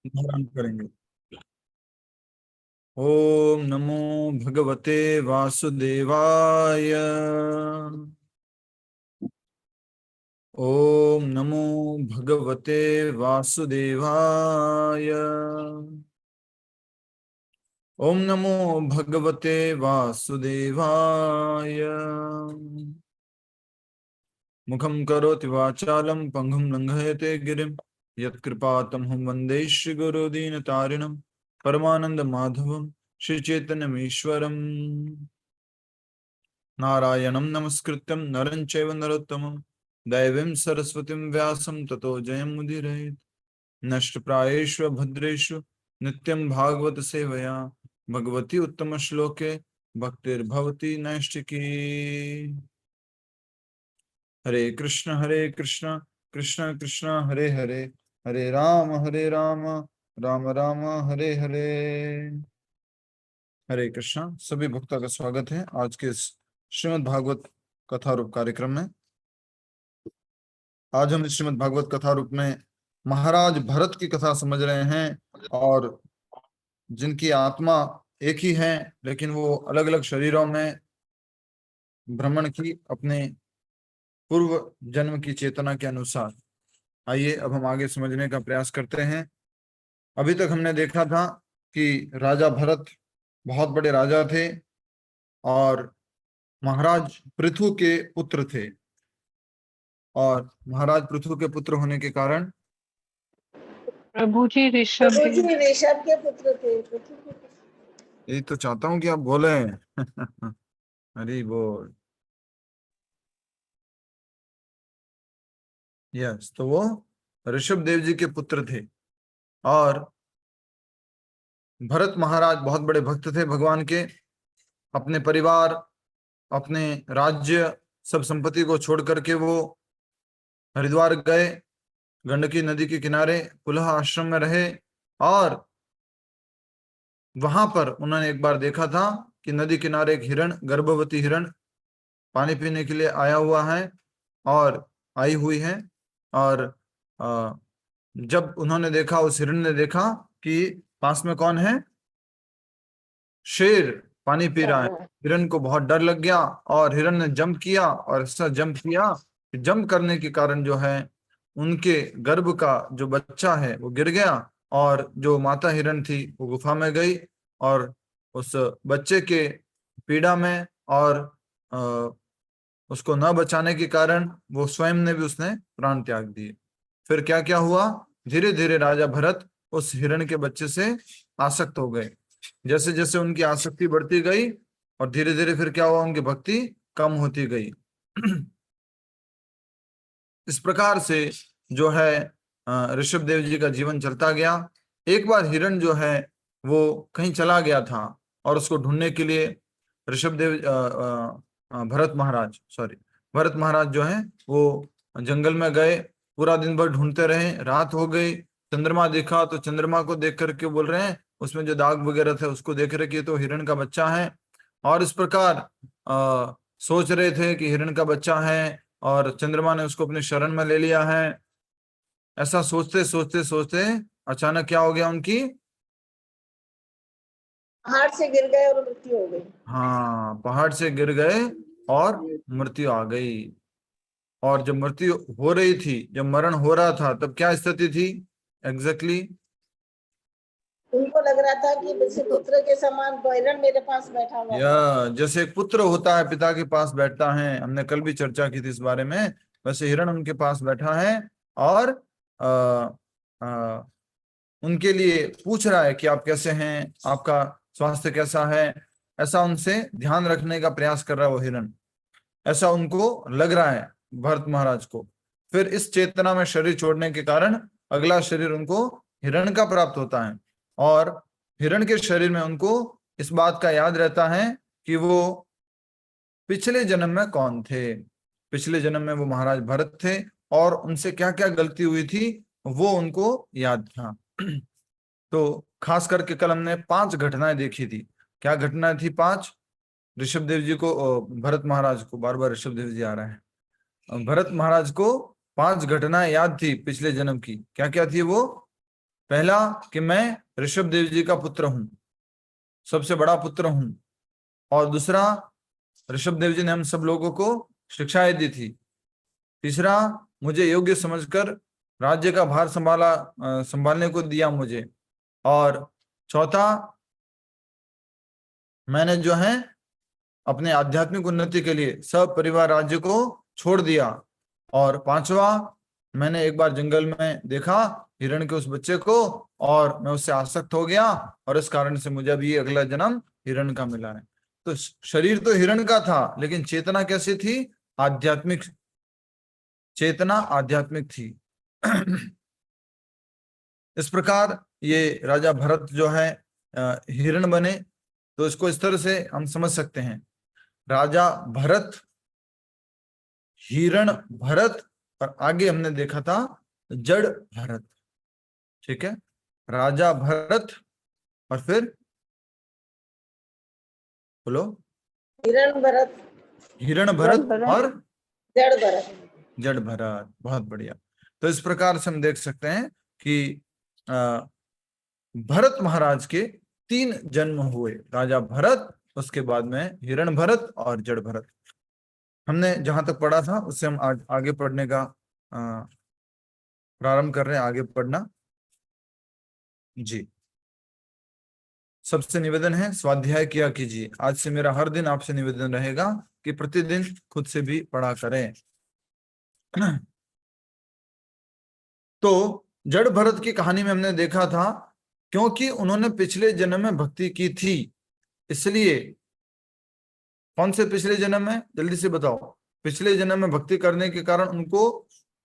धारण करेंगे। ओम नमो भगवते वासुदेवाय। ओम नमो भगवते वासुदेवाय। ओम नमो भगवते वासुदेवाय। मुखं करोति वाचालं पंगुं लंघयते गिरिं यत्कृपातमहं वन्दे श्रीगुरुदीनतारिणं परमानन्दमाधवं श्रीचैतन्यमीश्वरम्। नारायणं नमस्कृत्यं नरं चैव नरोत्तमं दैवीं सरस्वतीं व्यासं ततो जयमुदीरयेत्। नष्टप्रायेषु भद्रेषु नित्यं भागवत सेवया भगवती उत्तमश्लोके भक्तिर्भवति नैष्टिकी। हरे कृष्ण कृष्ण कृष्ण हरे हरे, हरे राम राम राम हरे हरे। हरे कृष्ण। सभी भक्तों का स्वागत है आज के इस श्रीमद् भागवत कथा रूप कार्यक्रम में। आज हम इस श्रीमद् भागवत कथा रूप में महाराज भरत की कथा समझ रहे हैं, और जिनकी आत्मा एक ही है लेकिन वो अलग अलग शरीरों में भ्रमण की अपने पूर्व जन्म की चेतना के अनुसार। आइए अब हम आगे समझने का प्रयास करते हैं। अभी तक हमने देखा था कि राजा भरत बहुत बड़े राजा थे और महाराज पृथु के पुत्र थे, और महाराज पृथु के पुत्र होने के कारण प्रभु जी ऋषभ के पुत्र थे। यही तो चाहता हूं कि आप बोले। हरी बोल। यस, तो वो ऋषभ देव जी के पुत्र थे, और भरत महाराज बहुत बड़े भक्त थे भगवान के। अपने परिवार, अपने राज्य, सब संपत्ति को छोड़ करके वो हरिद्वार गए, गंडकी नदी के किनारे पुलह आश्रम में रहे, और वहां पर उन्होंने एक बार देखा था कि नदी किनारे एक हिरण, गर्भवती हिरण पानी पीने के लिए आया हुआ है और आई हुई है। और जब उन्होंने देखा, उस हिरण ने देखा कि पास में कौन है, शेर पानी पी रहा है। हिरण को बहुत डर लग गया और हिरण ने जंप किया, और ऐसा जंप किया कि जंप करने के कारण जो है उनके गर्भ का जो बच्चा है वो गिर गया, और जो माता हिरण थी वो गुफा में गई, और उस बच्चे के पीड़ा में और उसको न बचाने के कारण वो स्वयं ने भी उसने प्राण त्याग दिए। फिर क्या क्या हुआ, धीरे धीरे राजा भरत उस हिरण के बच्चे से आसक्त हो गए। जैसे जैसे उनकी आसक्ति बढ़ती गई और धीरे धीरे फिर क्या हुआ, उनकी भक्ति कम होती गई। इस प्रकार से जो है ऋषभ देव जी का जीवन चलता गया। एक बार हिरण जो है वो कहीं चला गया था, और उसको ढूंढने के लिए भरत महाराज जो है वो जंगल में गए, पूरा दिन भर ढूंढते रहे, रात हो गई। चंद्रमा देखा तो चंद्रमा को देख करके बोल रहे हैं, उसमें जो दाग वगैरह थे उसको देख रहे कि तो हिरण का बच्चा है, और इस प्रकार सोच रहे थे कि हिरण का बच्चा है और चंद्रमा ने उसको अपने शरण में ले लिया है। ऐसा सोचते सोचते सोचते अचानक क्या हो गया, उनकी पहाड़ से गिर गए और मृत्यु हो गई। हाँ, पहाड़ से गिर गए और मृत्यु आ गई। और जब मृत्यु हो रही थी, जब मरण हो रहा था, तब क्या स्थिति थी एग्जैक्टली? उनको लग रहा था कि जैसे पुत्र के समान हिरण मेरे पास बैठा हुआ या जैसे एक पुत्र होता है पिता के पास बैठता है, हमने कल भी चर्चा की थी इस बारे में, वैसे हिरण उनके पास बैठा है और आ, आ, उनके लिए पूछ रहा है कि आप कैसे हैं, आपका स्वास्थ्य कैसा है, ऐसा उनसे ध्यान रखने का प्रयास कर रहा है वो हिरण। ऐसा उनको लग रहा है भरत महाराज को। फिर इस चेतना में शरीर छोड़ने के कारण अगला शरीर उनको हिरण का प्राप्त होता है, और हिरण के शरीर में उनको इस बात का याद रहता है कि वो पिछले जन्म में कौन थे। पिछले जन्म में वो महाराज भरत थे, और उनसे क्या क्या गलती हुई थी वो उनको याद था। तो खास करके कल हमने 5 घटनाएं देखी थी। क्या घटनाएं थी 5? ऋषभ देव जी को, भरत महाराज को, बार बार ऋषभ देव जी आ रहा है, भरत महाराज को 5 घटनाएं याद थी पिछले जन्म की। क्या क्या थी वो? पहला कि मैं ऋषभ देव जी का पुत्र हूं, सबसे बड़ा पुत्र हूं, और दूसरा ऋषभ देव जी ने हम सब लोगों को शिक्षाएं दी थी। तीसरा, मुझे योग्य समझकर राज्य का भार संभालने को दिया मुझे। और चौथा, मैंने जो है अपने आध्यात्मिक उन्नति के लिए सब परिवार राज्य को छोड़ दिया। और पांचवा, मैंने एक बार जंगल में देखा हिरण के उस बच्चे को और मैं उससे आसक्त हो गया, और इस कारण से मुझे अभी अगला जन्म हिरण का मिला है। तो शरीर तो हिरण का था, लेकिन चेतना कैसी थी? आध्यात्मिक चेतना, आध्यात्मिक थी। इस प्रकार ये राजा भरत जो है हिरण बने। तो इसको इस तरह से हम समझ सकते हैं, राजा भरत, हिरण भरत, और आगे हमने देखा था जड़ भरत। ठीक है, राजा भरत और फिर बोलो हिरण भरत, हिरण भरत और जड़ भरत। जड़ भरत। बहुत बढ़िया। तो इस प्रकार से हम देख सकते हैं कि भरत महाराज के 3 जन्म हुए, राजा भरत, उसके बाद में हिरण भरत और जड़ भरत। हमने जहां तक पढ़ा था उससे हम आगे पढ़ने का प्रारंभ कर रहे हैं, आगे पढ़ना जी। सबसे निवेदन है स्वाध्याय किया कीजिए। आज से मेरा हर दिन आपसे निवेदन रहेगा कि प्रतिदिन खुद से भी पढ़ा करें। तो जड़ भरत की कहानी में हमने देखा था, क्योंकि उन्होंने पिछले जन्म में भक्ति की थी, इसलिए कौन से पिछले जन्म में, जल्दी से बताओ। पिछले जन्म में भक्ति करने के कारण उनको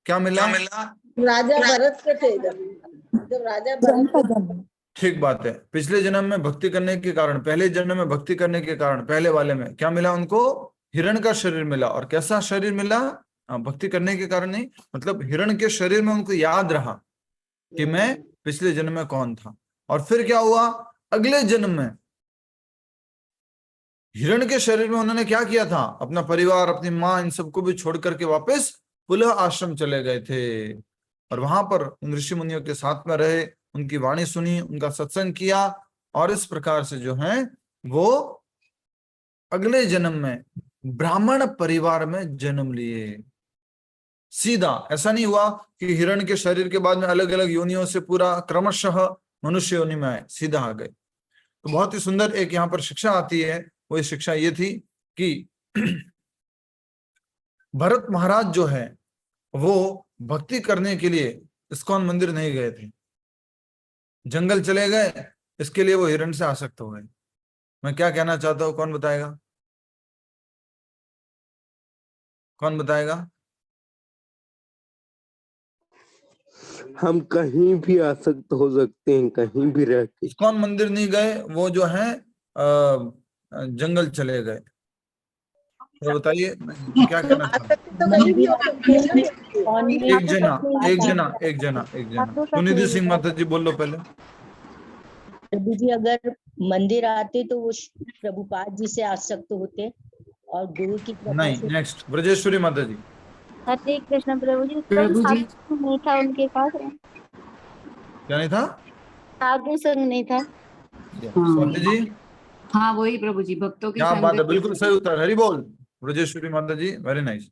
क्या मिला? राजा भरत के थे जब राजा भरत। ठीक बात है। पिछले जन्म में भक्ति करने के कारण, पहले जन्म में भक्ति करने के कारण, पहले वाले में क्या मिला उनको? हिरण का शरीर मिला। और कैसा शरीर मिला? भक्ति करने के कारण नहीं, मतलब हिरण के शरीर में उनको याद रहा कि मैं पिछले जन्म में कौन था। और फिर क्या हुआ? अगले जन्म में हिरण के शरीर में उन्होंने क्या किया था? अपना परिवार, अपनी माँ, इन सबको भी छोड़ करके वापस पुलह आश्रम चले गए थे, और वहां पर उन ऋषि मुनियों के साथ में रहे, उनकी वाणी सुनी, उनका सत्संग किया, और इस प्रकार से जो है वो अगले जन्म में ब्राह्मण परिवार में जन्म लिए। सीधा ऐसा नहीं हुआ कि हिरण के शरीर के बाद में अलग अलग योनियों से पूरा क्रमशः मनुष्य योनि में आए, सीधा आ गए। तो बहुत ही सुंदर एक यहाँ पर शिक्षा आती है। वो शिक्षा ये थी कि भरत महाराज जो है वो भक्ति करने के लिए इस्कॉन मंदिर नहीं गए थे, जंगल चले गए, इसके लिए वो हिरण से आसक्त हो गए। मैं क्या कहना चाहता हूं, कौन बताएगा? कौन बताएगा? हम कहीं भी आसक्त हो सकते हैं, कहीं भी रह के। इस्कॉन मंदिर नहीं गए, वो जो है जंगल चले गए। तो बताइए क्या कहना चाहते? तो कहीं भी हो सकती है ना। एक जना सुनिधि सिंह माता जी बोल लो पहले। प्रभु जी अगर मंदिर आते तो वो प्रभुपाद जी से आसक्त होते और गुरु की कृपा नहीं, से। नेक्स्ट ब्रजेश्वरी माता जी। हरे कृष्ण प्रभु जी। नहीं था उनके पास, क्या नहीं था? साधु संग नहीं था। स्वाति जी। हाँ वही प्रभु जी, भक्तों की क्या बात है, संगत। बिल्कुल सही उत्तर, हरि बोल। ब्रजेश्वरी माता जी, वेरी नाइस।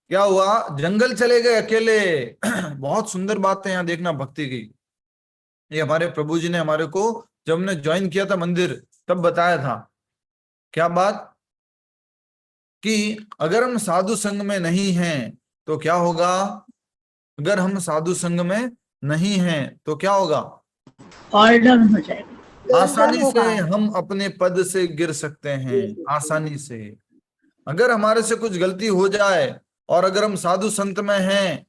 क्या हुआ? जंगल चले गए अकेले। बहुत सुंदर बात है यहाँ देखना भक्ति की। ये हमारे प्रभु जी ने हमारे को जब हमने ज्वाइन किया था मंदिर तब बताया था। क्या बात? कि अगर हम साधु संग में नहीं हैं तो क्या होगा? अगर हम साधु संग में नहीं हैं तो क्या होगा? ऑल डाउन हो जाएगा। आसानी से हम अपने पद से गिर सकते हैं, आसानी से। अगर हमारे से कुछ गलती हो जाए और अगर हम साधु संत में हैं,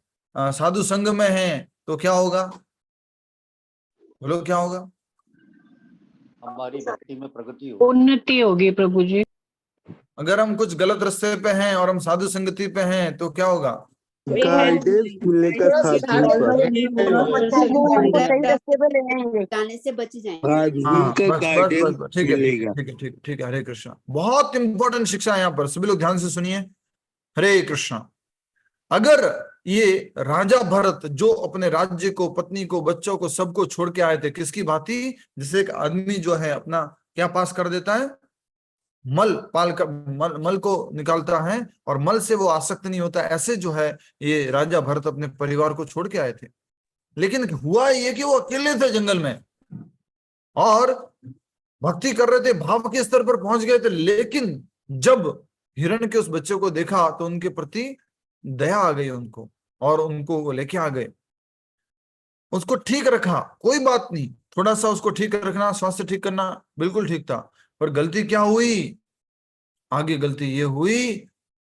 साधु संग में हैं, तो क्या होगा? बोलो क्या होगा? हमारी भक्ति में प्रगति होगी, उन्नति होगी प्रभु जी। अगर हम कुछ गलत रास्ते पे हैं और हम साधु संगति पे हैं तो क्या होगा? गाइडेंस मिलने का साथ जाने से बच जाएंगे। ठीक है। हरे कृष्णा। बहुत इंपॉर्टेंट शिक्षा है यहाँ पर, सभी लोग ध्यान से सुनिए। हरे कृष्णा। अगर ये राजा भरत जो अपने राज्य को, पत्नी को, बच्चों को, सबको छोड़ के आए थे, किसकी भांति? जैसे एक आदमी जो है अपना क्या पास कर देता है, मल पाल कर मल को निकालता है और मल से वो आसक्त नहीं होता, ऐसे जो है ये राजा भरत अपने परिवार को छोड़ के आए थे। लेकिन हुआ ये कि वो अकेले थे जंगल में और भक्ति कर रहे थे, भाव के स्तर पर पहुंच गए थे। लेकिन जब हिरण के उस बच्चे को देखा तो उनके प्रति दया आ गई उनको, और उनको वो लेके आ गए, उसको ठीक रखा, कोई बात नहीं, थोड़ा सा उसको ठीक रखना, स्वास्थ्य ठीक करना बिल्कुल ठीक था। पर गलती क्या हुई? आगे गलती ये हुई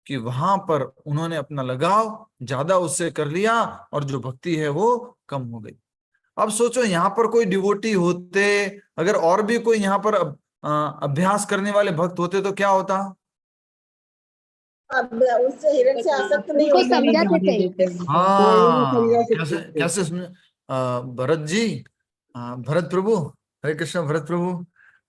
कि वहां पर उन्होंने अपना लगाव ज्यादा उससे कर लिया और जो भक्ति है वो कम हो गई। अब सोचो यहाँ पर कोई डिवोटी होते, अगर और भी कोई यहाँ पर अभ्यास करने वाले भक्त होते तो क्या होता? अब उससे हिरण से आसक्त नहीं उनको होते। समझाते थे। हाँ, कैसे कैसे सुने भरत जी, भरत प्रभु, हरे कृष्ण भरत प्रभु,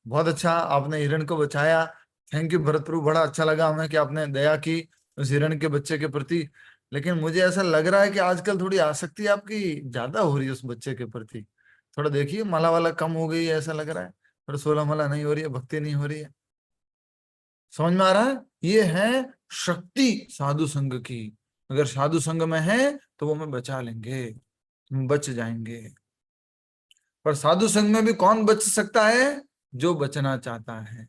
बहुत अच्छा आपने हिरण को बचाया। थैंक यू भरत प्रभु, बड़ा अच्छा लगा हमें कि आपने दया की उस हिरण के बच्चे के प्रति। लेकिन मुझे ऐसा लग रहा है कि आजकल थोड़ी आसक्ति आपकी ज्यादा हो रही है उस बच्चे के प्रति। थोड़ा देखिए, माला वाला कम हो गई है ऐसा लग रहा है, और 16 माला नहीं हो रही है, भक्ति नहीं हो रही है। समझ में आ रहा है? ये है शक्ति साधु संघ की। अगर साधु संघ में है तो वो हमें बचा लेंगे, हम बच जाएंगे। पर साधु संघ में भी कौन बच सकता है? जो बचना चाहता है,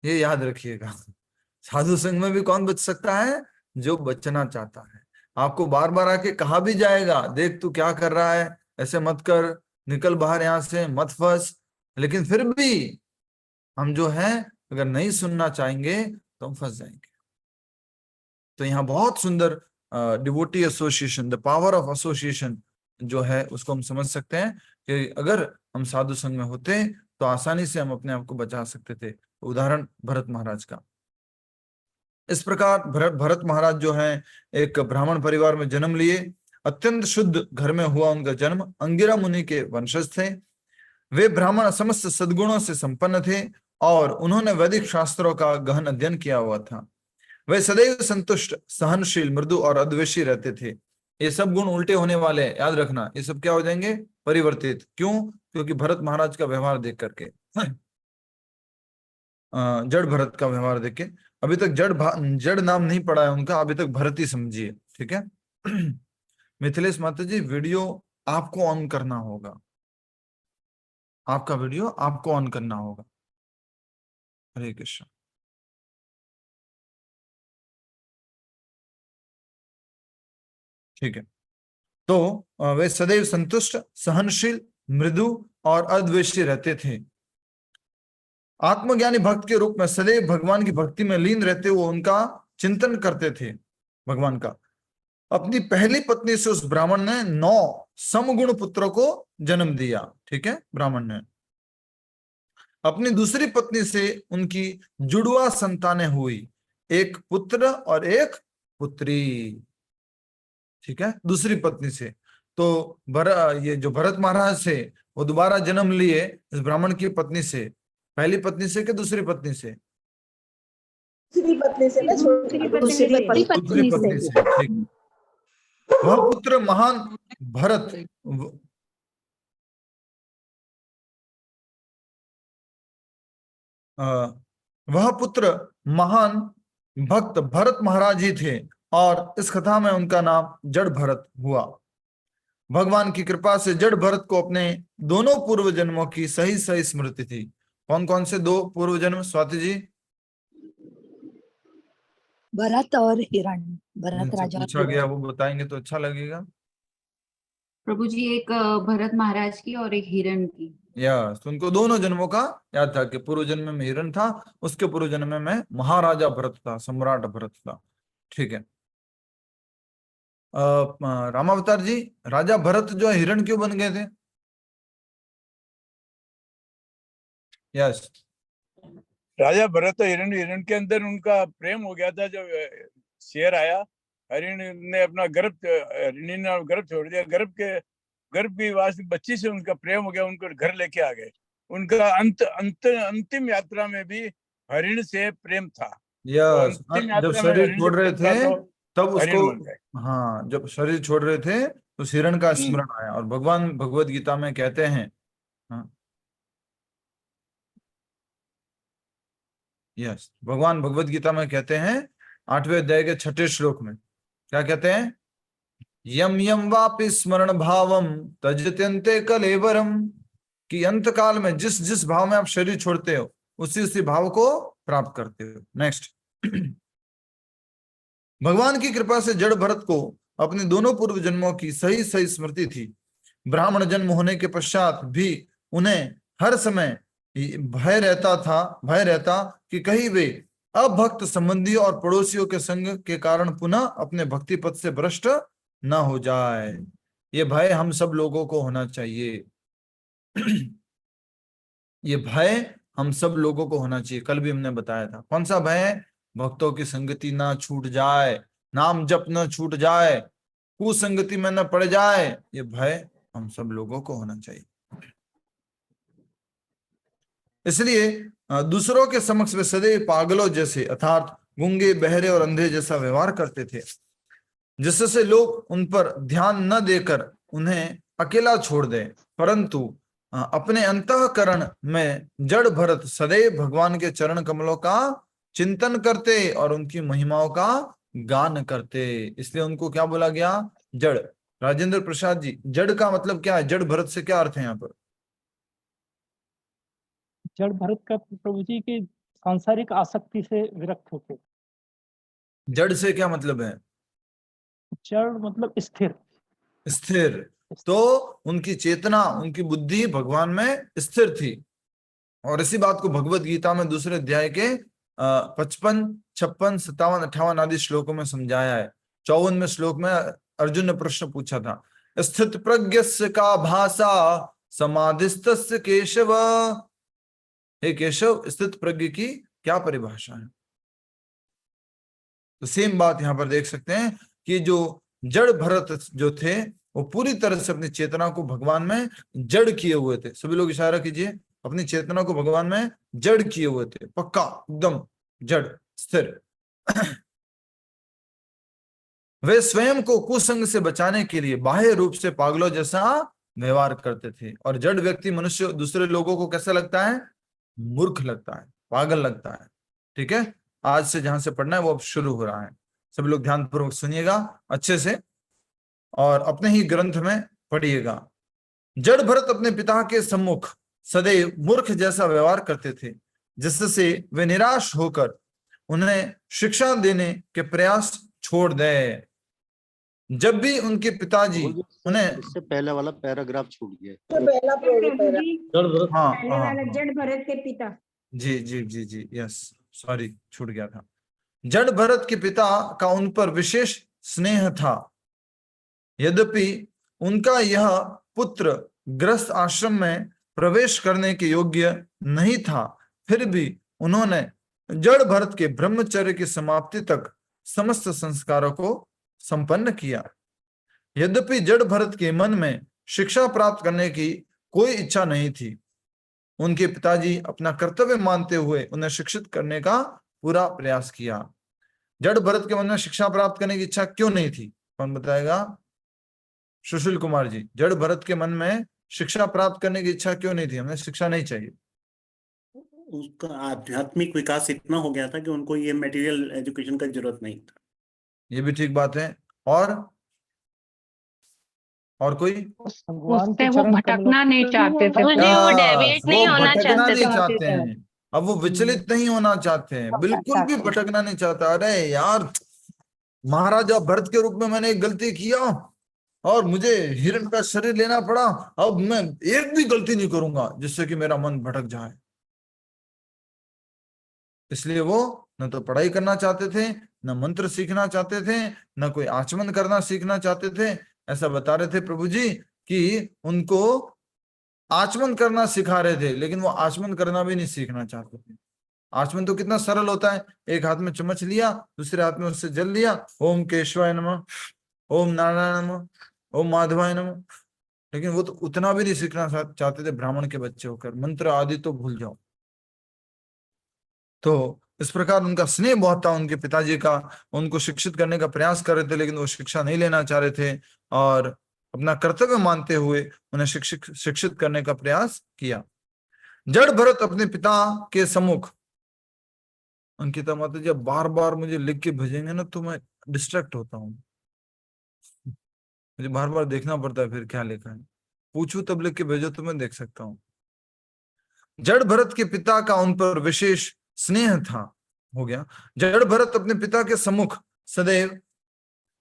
ये याद रखिएगा। साधु संघ में भी कौन बच सकता है? जो बचना चाहता है। आपको बार बार आके कहा भी जाएगा, देख तू क्या कर रहा है, ऐसे मत कर, निकल बाहर यहां से, मत फंस। लेकिन फिर भी हम जो है अगर नहीं सुनना चाहेंगे तो हम फंस जाएंगे। तो यहाँ बहुत सुंदर devotee association, the power of association जो है उसको हम समझ सकते हैं कि अगर हम साधु संघ में होते तो आसानी से हम अपने आप को बचा सकते थे। उदाहरण भरत महाराज का। इस प्रकार भरत महाराज जो है एक ब्राह्मण परिवार में जन्म लिए। अत्यंत शुद्ध घर में हुआ उनका जन्म। अंगिरा मुनि के वंशज थे। वे ब्राह्मण समस्त सद्गुणों से संपन्न थे और उन्होंने वैदिक शास्त्रों का गहन अध्ययन किया हुआ था। वे सदैव संतुष्ट, सहनशील, मृदु और अद्वेषी रहते थे। ये सब गुण उल्टे होने वाले हैं, याद रखना। ये सब क्या हो जाएंगे? परिवर्तित। क्यों? क्योंकि भरत महाराज का व्यवहार देख करके, जड़ भरत का व्यवहार देख के। अभी तक जड़ नाम नहीं पड़ा है उनका, अभी तक भरत ही समझिए, ठीक है। मिथिलेश माता जी, वीडियो आपको ऑन करना होगा, आपका वीडियो आपको ऑन करना होगा। हरे कृष्ण। ठीक है। तो वे सदैव संतुष्ट, सहनशील, मृदु और अद्वेषी रहते थे। आत्मज्ञानी भक्त के रूप में सदैव भगवान की भक्ति में लीन रहते हुए उनका चिंतन करते थे, भगवान का। अपनी पहली पत्नी से उस ब्राह्मण ने 9 समगुण पुत्रों को जन्म दिया, ठीक है। ब्राह्मण ने अपनी दूसरी पत्नी से उनकी जुड़वा संतानें हुई, एक पुत्र और एक पुत्री, ठीक है, दूसरी पत्नी से। तो ये जो भरत महाराज थे वो दोबारा जन्म लिए इस ब्राह्मण की पत्नी से। पहली पत्नी से कि दूसरी पत्नी से? दूसरी पत्नी से ना, दूसरी पत्नी से, ठीक। वह पुत्र महान भरत वह पुत्र महान भक्त भरत महाराज ही थे और इस कथा में उनका नाम जड़ भरत हुआ। भगवान की कृपा से जड़ भरत को अपने दोनों पूर्व जन्मों की सही सही स्मृति थी। कौन कौन से 2 पूर्व जन्म, स्वाति जी? भरत और हिरण। भरत राजा पूछा गया, वो बताएंगे तो अच्छा लगेगा। प्रभु जी, एक भरत महाराज की और एक हिरण की। यस, तो उनको दोनों जन्मों का याद था कि पूर्व जन्म में हिरण था, उसके पूर्व जन्म में महाराजा भरत था, सम्राट भरत था, ठीक है। रामावतार जी, राजा भरत जो हिरण क्यों बन गए थे? यस, राजा भरत और हिरण के अंदर उनका प्रेम हो गया था। जब शेर आया, हरिण ने अपना हरिणी ने गर्भ छोड़ दिया। गर्भ की वास्ते बच्ची से उनका प्रेम हो गया, उनको घर लेके आ गए। उनका अंतिम यात्रा में भी हरिण से प्रेम था। यस, जब शरीर छोड़ रहे थे तब हिरण उसको, बन गए। हाँ, जब शरीर छोड़ रहे थे तो उस हिरण का स्मरण आया। और भगवान भगवत गीता में कहते हैं, हाँ, यस, भगवान भगवत गीता में कहते हैं 8वें अध्याय के 6ठे श्लोक में, क्या कहते हैं? यम यम वापि स्मरण भावम तजत्यंते कलेवरम, कि अंत काल में जिस जिस भाव में आप शरीर छोड़ते हो उसी उसी भाव को प्राप्त करते हो। नेक्स्ट, भगवान की कृपा से जड़ भरत को अपने दोनों पूर्व जन्मों की सही सही स्मृति थी। ब्राह्मण जन्म होने के पश्चात भी उन्हें हर समय भय रहता कि कहीं वे अभक्त संबंधियों और पड़ोसियों के संग के कारण पुनः अपने भक्ति पथ से भ्रष्ट न हो जाए। ये भय हम सब लोगों को होना चाहिए। ये भय हम सब लोगों को होना चाहिए। कल भी हमने बताया था। कौन सा भय है? भक्तों की संगति ना छूट जाए, नाम जप न छूट जाए, कुसंगति में न पड़ जाए। ये भय हम सब लोगों को होना चाहिए। इसलिए दूसरों के समक्ष वे सदैव पागलों जैसे अर्थात गूंगे, बहरे और अंधे जैसा व्यवहार करते थे, जिससे लोग उन पर ध्यान न देकर उन्हें अकेला छोड़ दें। परंतु अपने अंतःकरण में जड़ भरत सदैव भगवान के चरण कमलों का चिंतन करते और उनकी महिमाओं का गान करते। इसलिए उनको क्या बोला गया? जड़। राजेंद्र प्रसाद जी, जड़ का मतलब क्या है? जड़ भरत से क्या अर्थ है यहाँ पर? जड़ भरत का प्रभु जी की सांसारिक आसक्ति से विरक्त होते। जड़ से क्या मतलब है? जड़ मतलब स्थिर। स्थिर। तो उनकी चेतना, उनकी बुद्धि भगवान में स्थिर थी। और इसी बात को भगवत गीता में 2 अध्याय के 55, 56, 57, 58 आदि श्लोकों में समझाया है। 54वें श्लोक में अर्जुन ने प्रश्न पूछा था, स्थित प्रज्ञस्य का भाषा समाधिस्थस्य केशव। हे केशव, स्थित प्रज्ञ की क्या परिभाषा है? तो सेम बात यहां पर देख सकते हैं कि जो जड़ भरत जो थे वो पूरी तरह से अपनी चेतना को भगवान में जड़ किए हुए थे। सभी लोग इशारा कीजिए, अपनी चेतना को भगवान में जड़ किए हुए थे, पक्का एकदम जड़ स्थिर। वे स्वयं को कुसंग से बचाने के लिए बाह्य रूप से पागलों जैसा व्यवहार करते थे। और जड़ व्यक्ति मनुष्य दूसरे लोगों को कैसा लगता है? मूर्ख लगता है, पागल लगता है। ठीक है, आज से जहां से पढ़ना है वो अब शुरू हो रहा है। सभी लोग ध्यानपूर्वक सुनिएगा अच्छे से और अपने ही ग्रंथ में पढ़िएगा। जड़ भरत अपने पिता के सम्मुख सदैव मूर्ख जैसा व्यवहार करते थे, जिससे वे निराश होकर उन्हें शिक्षा देने के प्रयास छोड़ दें। जब भी उनके पिताजी उन्हें, इससे पहले वाला पैराग्राफ छूट गया। पहला हाँ जड़ भरत के पिता। जी जी जी जी, यस, सॉरी छूट गया था। जड़ भरत के पिता का उन पर विशेष स्नेह था। यद्यपि उनका यह पुत्र गृहस्थ आश्रम में प्रवेश करने के योग्य नहीं था, फिर भी उन्होंने जड़ भरत के ब्रह्मचर्य की समाप्ति तक समस्त संस्कारों को संपन्न किया। यद्यपि जड़ भरत के मन में शिक्षा प्राप्त करने की कोई इच्छा नहीं थी, उनके पिताजी अपना कर्तव्य मानते हुए उन्हें शिक्षित करने का पूरा प्रयास किया। जड़ भरत के मन में शिक्षा प्राप्त करने की इच्छा क्यों नहीं थी? कौन बताएगा? सुशील कुमार जी, जड़ भरत के मन में शिक्षा प्राप्त करने की इच्छा क्यों नहीं थी? हमें शिक्षा नहीं चाहिए। उसका आध्यात्मिक विकास इतना हो गया था कि उनको ये मटेरियल एजुकेशन का जरूरत नहीं था। ये भी ठीक बात है। और कोई? उससे वो भटकना नहीं चाहते थे। वो भटकना नहीं चाहते हैं। अब वो विचलित नहीं होना चाहते हैं, बिल्कुल भी भटकना नहीं चाहता। अरे यार, महाराजा भरत के रूप में मैंने एक गलती किया और मुझे हिरण का शरीर लेना पड़ा, अब मैं एक भी गलती नहीं करूंगा जिससे कि मेरा मन भटक जाए। इसलिए वो न तो पढ़ाई करना चाहते थे, न मंत्र सीखना चाहते थे, न कोई आचमन करना सीखना चाहते थे। ऐसा बता रहे थे प्रभु जी कि उनको आचमन करना सिखा रहे थे, लेकिन वो आचमन करना भी नहीं सीखना चाहते थे। आचमन तो कितना सरल होता है, एक हाथ में चम्मच लिया, दूसरे हाथ में उससे जल लिया, ओम केशवाय नमः, ओम नारायण नमः, ओम माधवाय नमः। लेकिन वो तो उतना भी नहीं सीखना चाहते थे। ब्राह्मण के बच्चे होकर मंत्र आदि तो भूल जाओ। तो इस प्रकार उनका स्नेह बहुत था उनके पिताजी का, उनको शिक्षित करने का प्रयास कर रहे थे, लेकिन वो शिक्षा नहीं लेना चाह रहे थे और अपना कर्तव्य मानते हुए उन्हें शिक्षित करने का प्रयास किया। जड़ भरत अपने पिता के सम्मुख, अंकिता माता जी बार बार मुझे लिख के भेजेंगे ना तो मैं डिस्ट्रैक्ट होता हूँ, मुझे बार बार देखना पड़ता है फिर क्या लिखा है, पूछू तब लिख के भेजो तो मैं देख सकता हूँ। जड़ भरत के पिता का उन पर विशेष स्नेह था, हो गया। जड़ भरत अपने पिता के सम्मुख सदैव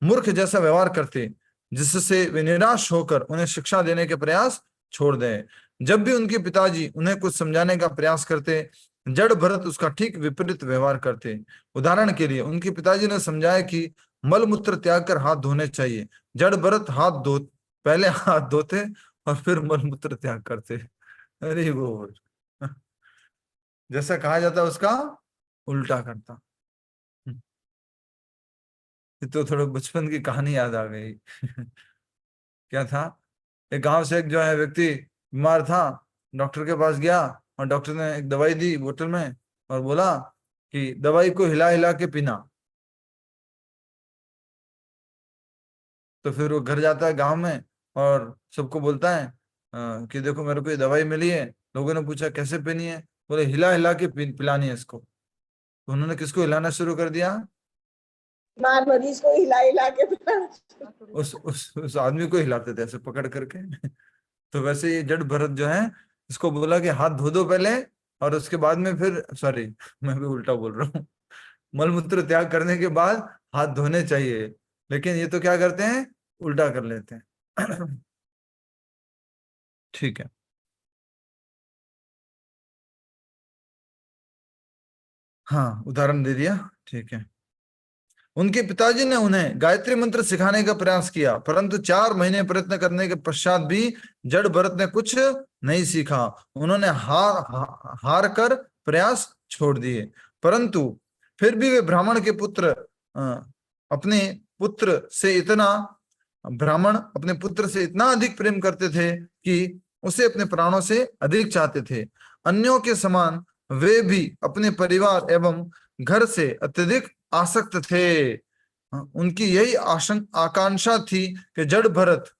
मूर्ख जैसा व्यवहार करते, जिससे वे निराश होकर उन्हें शिक्षा देने के प्रयास छोड़ दें। जब भी उनके पिताजी उन्हें कुछ समझाने का प्रयास करते, जड़ भरत उसका ठीक विपरीत व्यवहार करते। उदाहरण के लिए उनके पिताजी ने समझाया कि मल मूत्र त्याग कर हाथ धोने चाहिए। जड़ भरत पहले हाथ धोते और फिर मल मूत्र त्याग करते। अरे वो जैसा कहा जाता है उसका उल्टा करता। तो थोड़ा बचपन की कहानी याद आ गई। क्या था, एक गांव से एक जो है व्यक्ति बीमार था, डॉक्टर के पास गया और डॉक्टर ने एक दवाई दी बोतल में और बोला कि दवाई को हिला हिला के पीना। तो फिर वो घर जाता है गांव में और सबको बोलता है कि देखो मेरे को ये दवाई मिली है। लोगों ने पूछा कैसे पीनी है, बोले हिला हिला के पिलानी है इसको। तो उन्होंने किसको हिलाना शुरू कर दिया, मरीज को हिला हिला के उस आदमी को हिलाते थे ऐसे पकड़ करके। तो वैसे ये जड़ भरत जो है इसको बोला कि हाथ धो दो पहले और उसके बाद में फिर, सॉरी मैं भी उल्टा बोल रहा हूँ, मलमूत्र त्याग करने के बाद हाथ धोने चाहिए, लेकिन ये तो क्या करते हैं उल्टा कर लेते हैं। ठीक है, हाँ उदाहरण दे दिया, ठीक है। उनके पिताजी ने उन्हें गायत्री मंत्र सिखाने का प्रयास किया, परंतु 4 महीने प्रयत्न करने के पश्चात भी जड़ भरत ने कुछ नहीं सीखा। उन्होंने हार कर प्रयास छोड़ दिए। परंतु फिर भी वे ब्राह्मण अपने पुत्र से इतना अधिक प्रेम करते थे कि उसे अपने प्राणों से अधिक चाहते थे। अन्यों के समान वे भी अपने परिवार एवं घर से अत्यधिक आसक्त थे। उनकी यही आकांक्षा थी कि जड़ भरत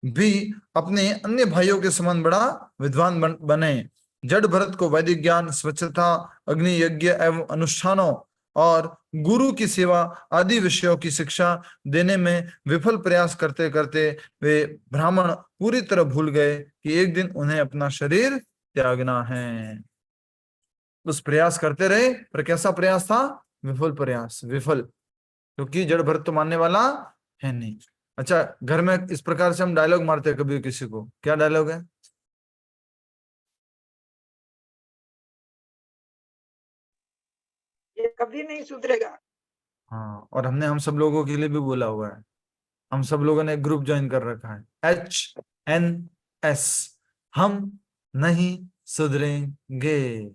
भी अपने अन्य भाइयों के समान बड़ा विद्वान बने। जड़ भरत को वैदिक ज्ञान, स्वच्छता, अग्नि यज्ञ एवं अनुष्ठानों और गुरु की सेवा आदि विषयों की शिक्षा देने में विफल प्रयास करते करते वे ब्राह्मण पूरी तरह भूल गए कि एक दिन उन्हें अपना शरीर त्यागना है। उस प्रयास करते रहे, पर कैसा प्रयास था, विफल प्रयास, विफल, क्योंकि जड़ भरत तो मानने वाला है नहीं। अच्छा, घर में इस प्रकार से हम डायलॉग मारते हैं कभी किसी को, क्या डायलॉग है, ये कभी नहीं सुधरेगा। हाँ, और हम सब लोगों के लिए भी बोला हुआ है। हम सब लोगों ने एक ग्रुप ज्वाइन कर रखा है, HNS, हम नहीं सुधरेंगे।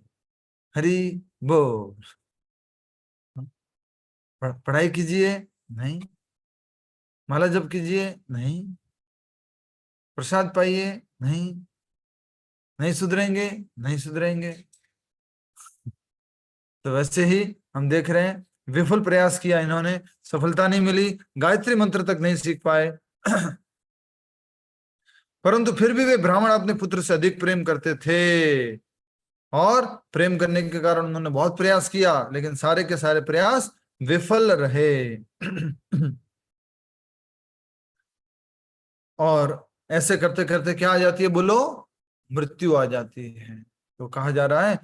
हरि बोल। पढ़ाई कीजिए, नहीं। माला जप कीजिए, नहीं। प्रसाद पाइए, नहीं। नहीं सुधरेंगे, नहीं सुधरेंगे। तो वैसे ही हम देख रहे हैं, विफल प्रयास किया इन्होंने, सफलता नहीं मिली, गायत्री मंत्र तक नहीं सीख पाए। परंतु फिर भी वे ब्राह्मण अपने पुत्र से अधिक प्रेम करते थे और प्रेम करने के कारण उन्होंने बहुत प्रयास किया, लेकिन सारे के सारे प्रयास विफल रहे। और ऐसे करते करते क्या आ जाती है, बोलो, मृत्यु आ जाती है। तो कहा जा रहा है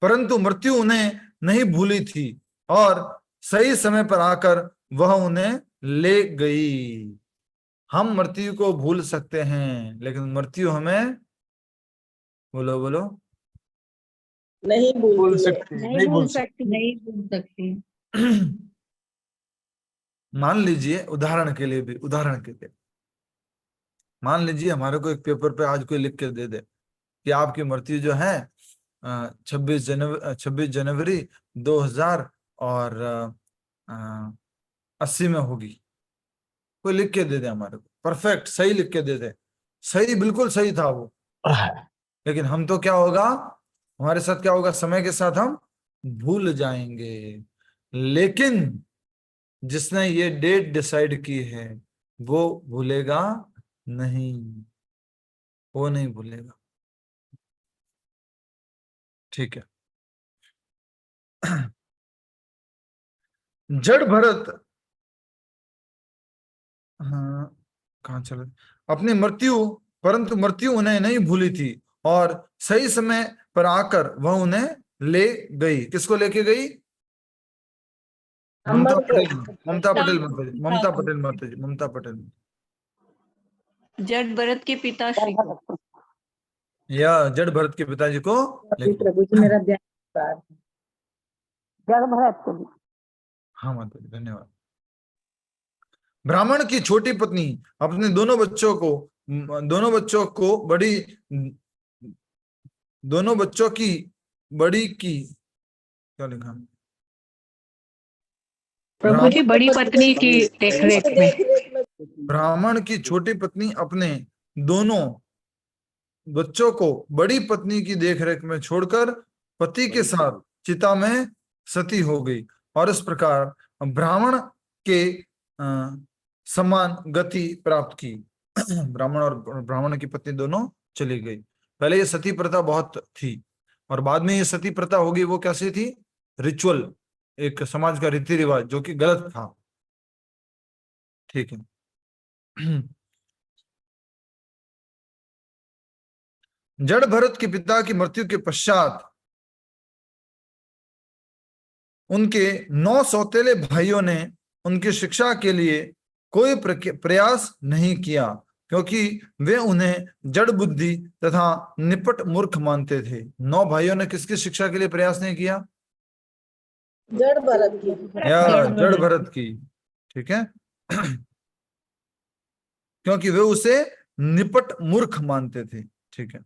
परंतु मृत्यु उन्हें नहीं भूली थी और सही समय पर आकर वह उन्हें ले गई। हम मृत्यु को भूल सकते हैं, लेकिन मृत्यु हमें, बोलो बोलो, नहीं भूल सकती, नहीं भूल सकती। मान लीजिए, उदाहरण के लिए मान लीजिए हमारे को एक पेपर पे आज कोई लिख के दे दे कि आपकी मृत्यु जो है 26 जनवरी 2080 में होगी। कोई लिख के दे दे हमारे को, परफेक्ट सही लिख के दे दे, सही, बिल्कुल सही था वो। लेकिन हम तो क्या होगा, हमारे साथ क्या होगा, समय के साथ हम भूल जाएंगे, लेकिन जिसने ये डेट डिसाइड की है वो भूलेगा नहीं, वो नहीं भूलेगा। ठीक है। जड़ भरत, हाँ कहाँ चले, अपनी मृत्यु, परंतु मृत्यु उन्हें नहीं भूली थी और सही समय पर आकर वह उन्हें ले गई। किसको लेके गई? ममता अमर को पटेल, ममता पटेल माता जी, ममता पटेल माता जी, ममता पटेल, जड़ भरत के पिताश्री को। या जड़ भरत के पिताजी को लेके। प्रभु जी मेरा ध्यान, जड़ भरत को भी। हाँ माता जी, धन्यवाद। ब्राह्मण की छोटी पत्नी अपने दोनों बच्चों को बड़ी, दोनों बच्चों की बड़ी की, क्या लिखा? प्रभु जी बड़ी पत्नी की देखरेख में। ब्राह्मण की छोटी पत्नी अपने दोनों बच्चों को बड़ी पत्नी की देखरेख में छोड़कर पति के साथ चिता में सती हो गई और इस प्रकार ब्राह्मण के समान गति प्राप्त की। ब्राह्मण और ब्राह्मण की पत्नी दोनों चली गई। पहले ये सती प्रथा बहुत थी और बाद में ये सती प्रथा होगी, वो कैसी थी? रिचुअल, एक समाज का रीति रिवाज जो कि गलत था। ठीक है। जड़ भरत के पिता की मृत्यु के पश्चात उनके 9 सौतेले भाइयों ने उनकी शिक्षा के लिए कोई प्रयास नहीं किया, क्योंकि वे उन्हें जड़ बुद्धि तथा निपट मूर्ख मानते थे। 9 भाइयों ने किसकी शिक्षा के लिए प्रयास नहीं किया? जड़ भरत की। या जड़ भरत की। ठीक है। क्योंकि वे उसे निपट मूर्ख मानते थे। ठीक है।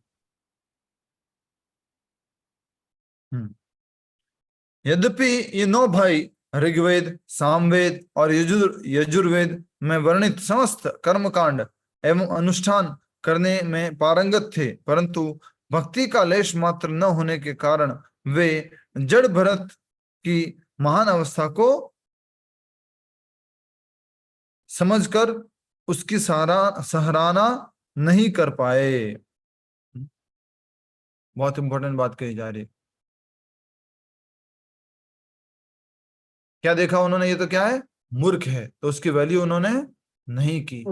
यद्यपि ये 9 भाई ऋग्वेद, सामवेद और यजुर्वेद में वर्णित समस्त कर्मकांड एवं अनुष्ठान करने में पारंगत थे, परंतु भक्ति का लेश मात्र न होने के कारण वे जड़ भरत की महान अवस्था को समझकर उसकी सराहना नहीं कर पाए। बहुत इंपॉर्टेंट बात कही जा रही है। क्या देखा उन्होंने? ये तो क्या है? मूर्ख है, तो उसकी वैल्यू उन्होंने नहीं की।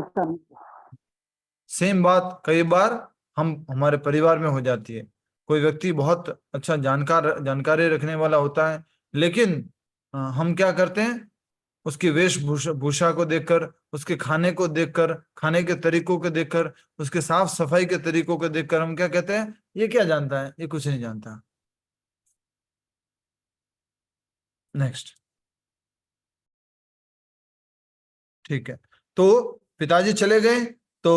सेम बात कई बार हमारे परिवार में हो जाती है। कोई व्यक्ति बहुत अच्छा जानकारी रखने वाला होता है, लेकिन हम क्या करते हैं? उसकी वेशभूषा को देखकर, उसके खाने को देखकर, खाने के तरीकों को देखकर, उसके साफ सफाई के तरीकों को देखकर हम क्या कहते हैं? ये क्या जानता है? ये कुछ नहीं जानता। नेक्स्ट। ठीक है। तो पिताजी चले गए तो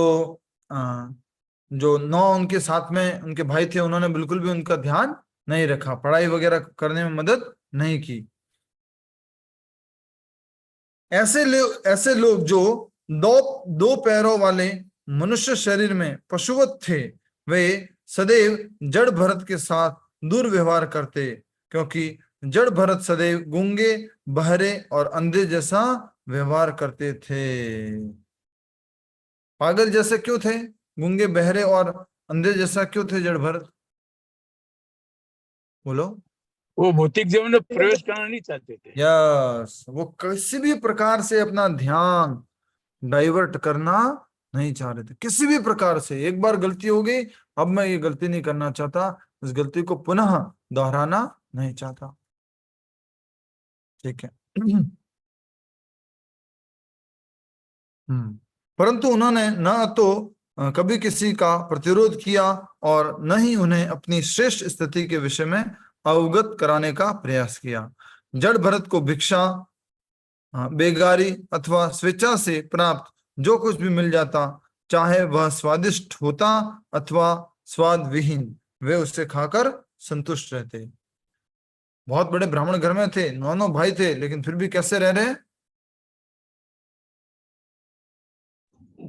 जो 9 उनके साथ में उनके भाई थे, उन्होंने बिल्कुल भी उनका ध्यान नहीं रखा, पढ़ाई वगैरह करने में मदद नहीं की। ऐसे लोग जो दो पैरों वाले मनुष्य शरीर में पशुवत थे, वे सदैव जड़ भरत के साथ दुर्व्यवहार करते, क्योंकि जड़ भरत सदैव गूंगे, बहरे और अंधे जैसा व्यवहार करते थे। पागल जैसे क्यों थे? गूंगे, बहरे और अंधे जैसा क्यों थे जड़ भरत? बोलो। वो भौतिक जीवन में प्रवेश करना नहीं चाहते थे। यस, वो किसी भी प्रकार से अपना ध्यान डाइवर्ट करना नहीं चाह रहे थे, किसी भी प्रकार से। एक बार गलती हो गई, अब मैं ये गलती नहीं करना चाहता, इस गलती को पुनः दोहराना नहीं चाहता। ठीक है। परंतु उन्होंने न तो कभी किसी का प्रतिरोध किया और न ही उन्हें अपनी श्रेष्ठ स्थिति के विषय में अवगत कराने का प्रयास किया। जड़ भरत को भिक्षा, बेगारी अथवा स्वेच्छा से प्राप्त जो कुछ भी मिल जाता, चाहे वह स्वादिष्ट होता अथवा स्वाद विहीन, वे उससे खाकर संतुष्ट रहते। बहुत बड़े ब्राह्मण घर में थे, 9 भाई थे, लेकिन फिर भी कैसे रह रहे?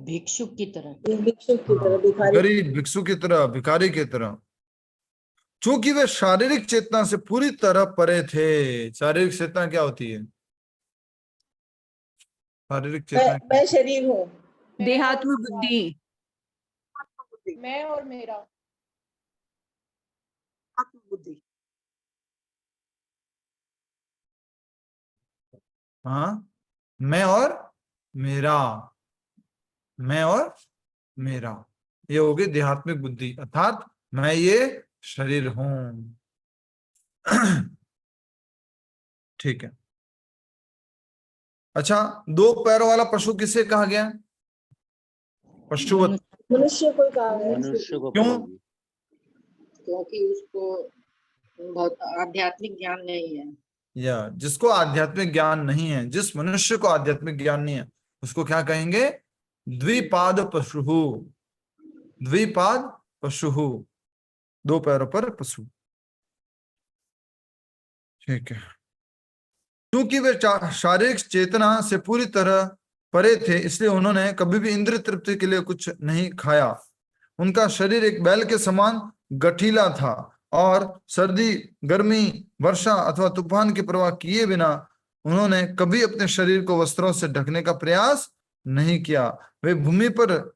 भिक्षुक की तरह, भिक्षुक की तरह, भिखारी। गरीब भिक्षु की तरह, भिखारी की तरह। चूंकि वे शारीरिक चेतना से पूरी तरह परे थे। शारीरिक चेतना क्या होती है? शारीरिक चेतना मैं शरीर हूँ। देहात्म बुद्धि। मैं और मेरा आत्मबुद्धि। हाँ, मैं और मेरा, मैं और मेरा, ये होगी देहात्मिक बुद्धि, अर्थात मैं ये शरीर हूं। ठीक है। अच्छा, दो पैरों वाला पशु किसे कहा गया? पशुवत। मनुष्य को कहा है। मनुष्य को क्यों? कहेगी। क्योंकि उसको बहुत आध्यात्मिक ज्ञान नहीं है। या जिसको आध्यात्मिक ज्ञान नहीं है, जिस मनुष्य को आध्यात्मिक ज्ञान नहीं है, उसको क्या कहेंगे? द्विपाद पशु। द्विपाद पशु, दो पैरों पर पशु। ठीक है। क्योंकि वे शारीरिक चेतना से पूरी तरह परे थे, इसलिए उन्होंने कभी भी इंद्रिय तृप्ति के लिए कुछ नहीं खाया। उनका शरीर एक बैल के समान गठीला था और सर्दी, गर्मी, वर्षा अथवा तूफान की परवाह किए बिना उन्होंने कभी अपने शरीर को वस्त्रों से ढकने का प्रयास नहीं किया। वे भूमि पर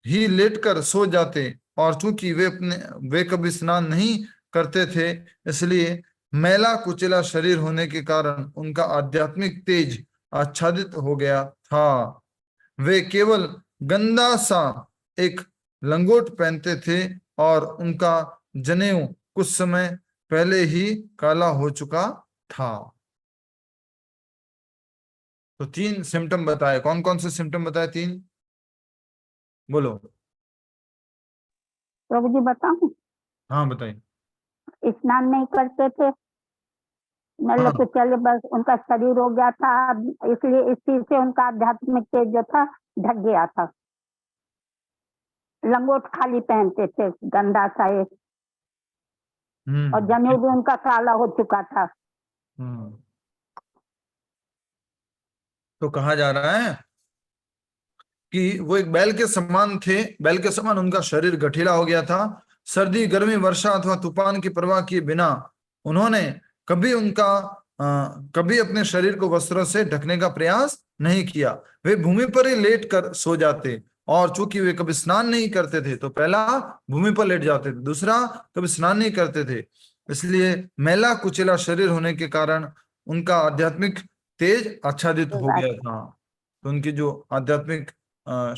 ही लेटकर सो जाते, और चूंकि वे कभी स्नान नहीं करते थे, इसलिए मैला कुचला शरीर होने के कारण उनका आध्यात्मिक तेज आच्छादित हो गया था। वे केवल गंदा सा एक लंगोट पहनते थे और उनका जनेऊ कुछ समय पहले ही काला हो चुका था। तो 3 सिम्टम बताए। कौन कौन से सिम्टम बताए? 3 बोलो। प्रभु जी बताऊं? हाँ बताइए। स्नान नहीं करते थे, मतलब हाँ। कि चले बस उनका शरीर हो गया था, इसलिए इस चीज से उनका आध्यात्मिक तेज जो था ढक गया था। लंगोट खाली पहनते थे, गंदा सा एक, और जनेऊ भी उनका काला हो चुका था। तो कहा जा रहा है कि वो एक बैल के समान थे, बैल के समान उनका शरीर गठीला हो गया था। सर्दी, गर्मी, वर्षा अथवा तूफान की परवाह किए बिना उन्होंने कभी अपने शरीर को वस्त्रों से ढकने का प्रयास नहीं किया। वे भूमि पर ही लेट कर सो जाते, और चूंकि वे कभी स्नान नहीं करते थे, तो पहला भूमि पर लेट जाते थे, दूसरा कभी स्नान नहीं करते थे, इसलिए मैला कुचला शरीर होने के कारण उनका आध्यात्मिक तेज आच्छादित हो गया था। तो उनकी जो आध्यात्मिक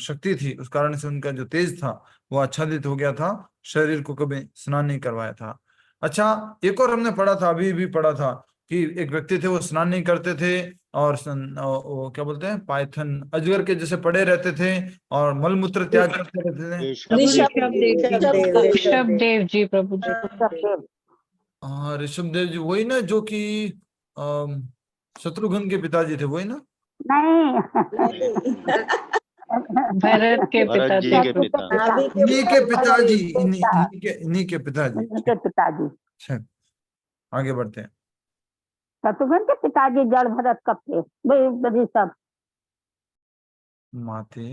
शक्ति थी, उस कारण से उनका जो तेज था वो आच्छादित हो गया था, शरीर को कभी स्नान नहीं करवाया था। अच्छा, एक और हमने पढ़ा था, अभी भी पढ़ा था, कि एक व्यक्ति थे, वो स्नान नहीं करते थे और वो क्या बोलते हैं, पाइथन, अजगर के जैसे पड़े रहते थे और मलमूत्र त्याग करते रहते थे। ऋषभ देव जी, प्रभु जी। हाँ, ऋषभ देव जी, वही ना जो कि शत्रुघ्न के पिताजी थे, वही ना? नहीं, भरत के पिताजी। इन्हीं के पिताजी, इन्हीं के पिताजी। अच्छा, आगे बढ़ते हैं। शत्रुघ्न के पिताजी जड़ भरत कब थे? वही सब माते,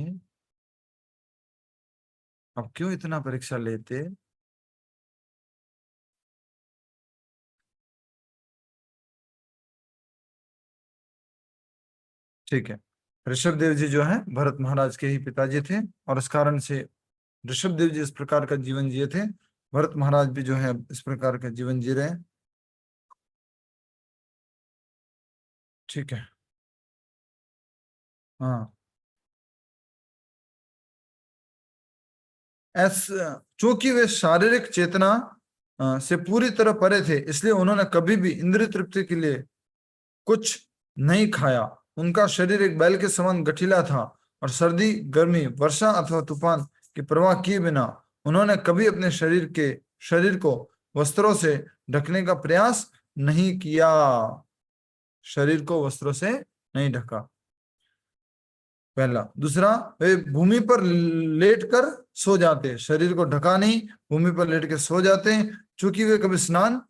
अब क्यों इतना परीक्षा लेते? ठीक है। ऋषभ देव जी जो है भरत महाराज के ही पिताजी थे, और इस कारण से ऋषभ देव जी इस प्रकार का जीवन जिए थे। भरत महाराज भी जो है इस प्रकार का जीवन जी रहे हैं। ठीक है। हाँ, चूंकि वे शारीरिक चेतना से पूरी तरह परे थे, इसलिए उन्होंने कभी भी इंद्रिय तृप्ति के लिए कुछ नहीं खाया। उनका शरीर एक बैल के समान गठीला था और सर्दी, गर्मी, वर्षा अथवा तूफान की परवाह किए बिना उन्होंने कभी अपने शरीर को वस्त्रों से ढकने का प्रयास नहीं किया। शरीर को वस्त्रों से नहीं ढका, पहला। दूसरा, वे भूमि पर लेटकर सो जाते, शरीर को ढका नहीं, भूमि पर लेट के सो जाते, चूंकि वे कभी स्नान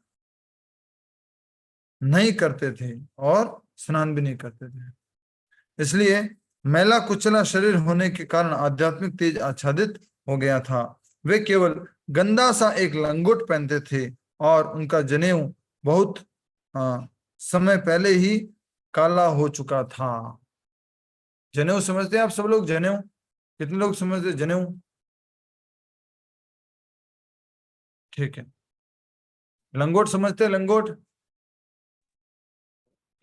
नहीं करते थे और स्नान भी नहीं करते थे, इसलिए मैला कुचला शरीर होने के कारण आध्यात्मिक तेज आच्छादित हो गया था। वे केवल गंदा सा एक लंगोट पहनते थे और उनका जनेऊ बहुत समय पहले ही काला हो चुका था। जनेऊ समझते हैं आप सब लोग? जनेऊ कितने लोग समझते हैं जनेऊ? ठीक है। लंगोट समझते हैं? लंगोट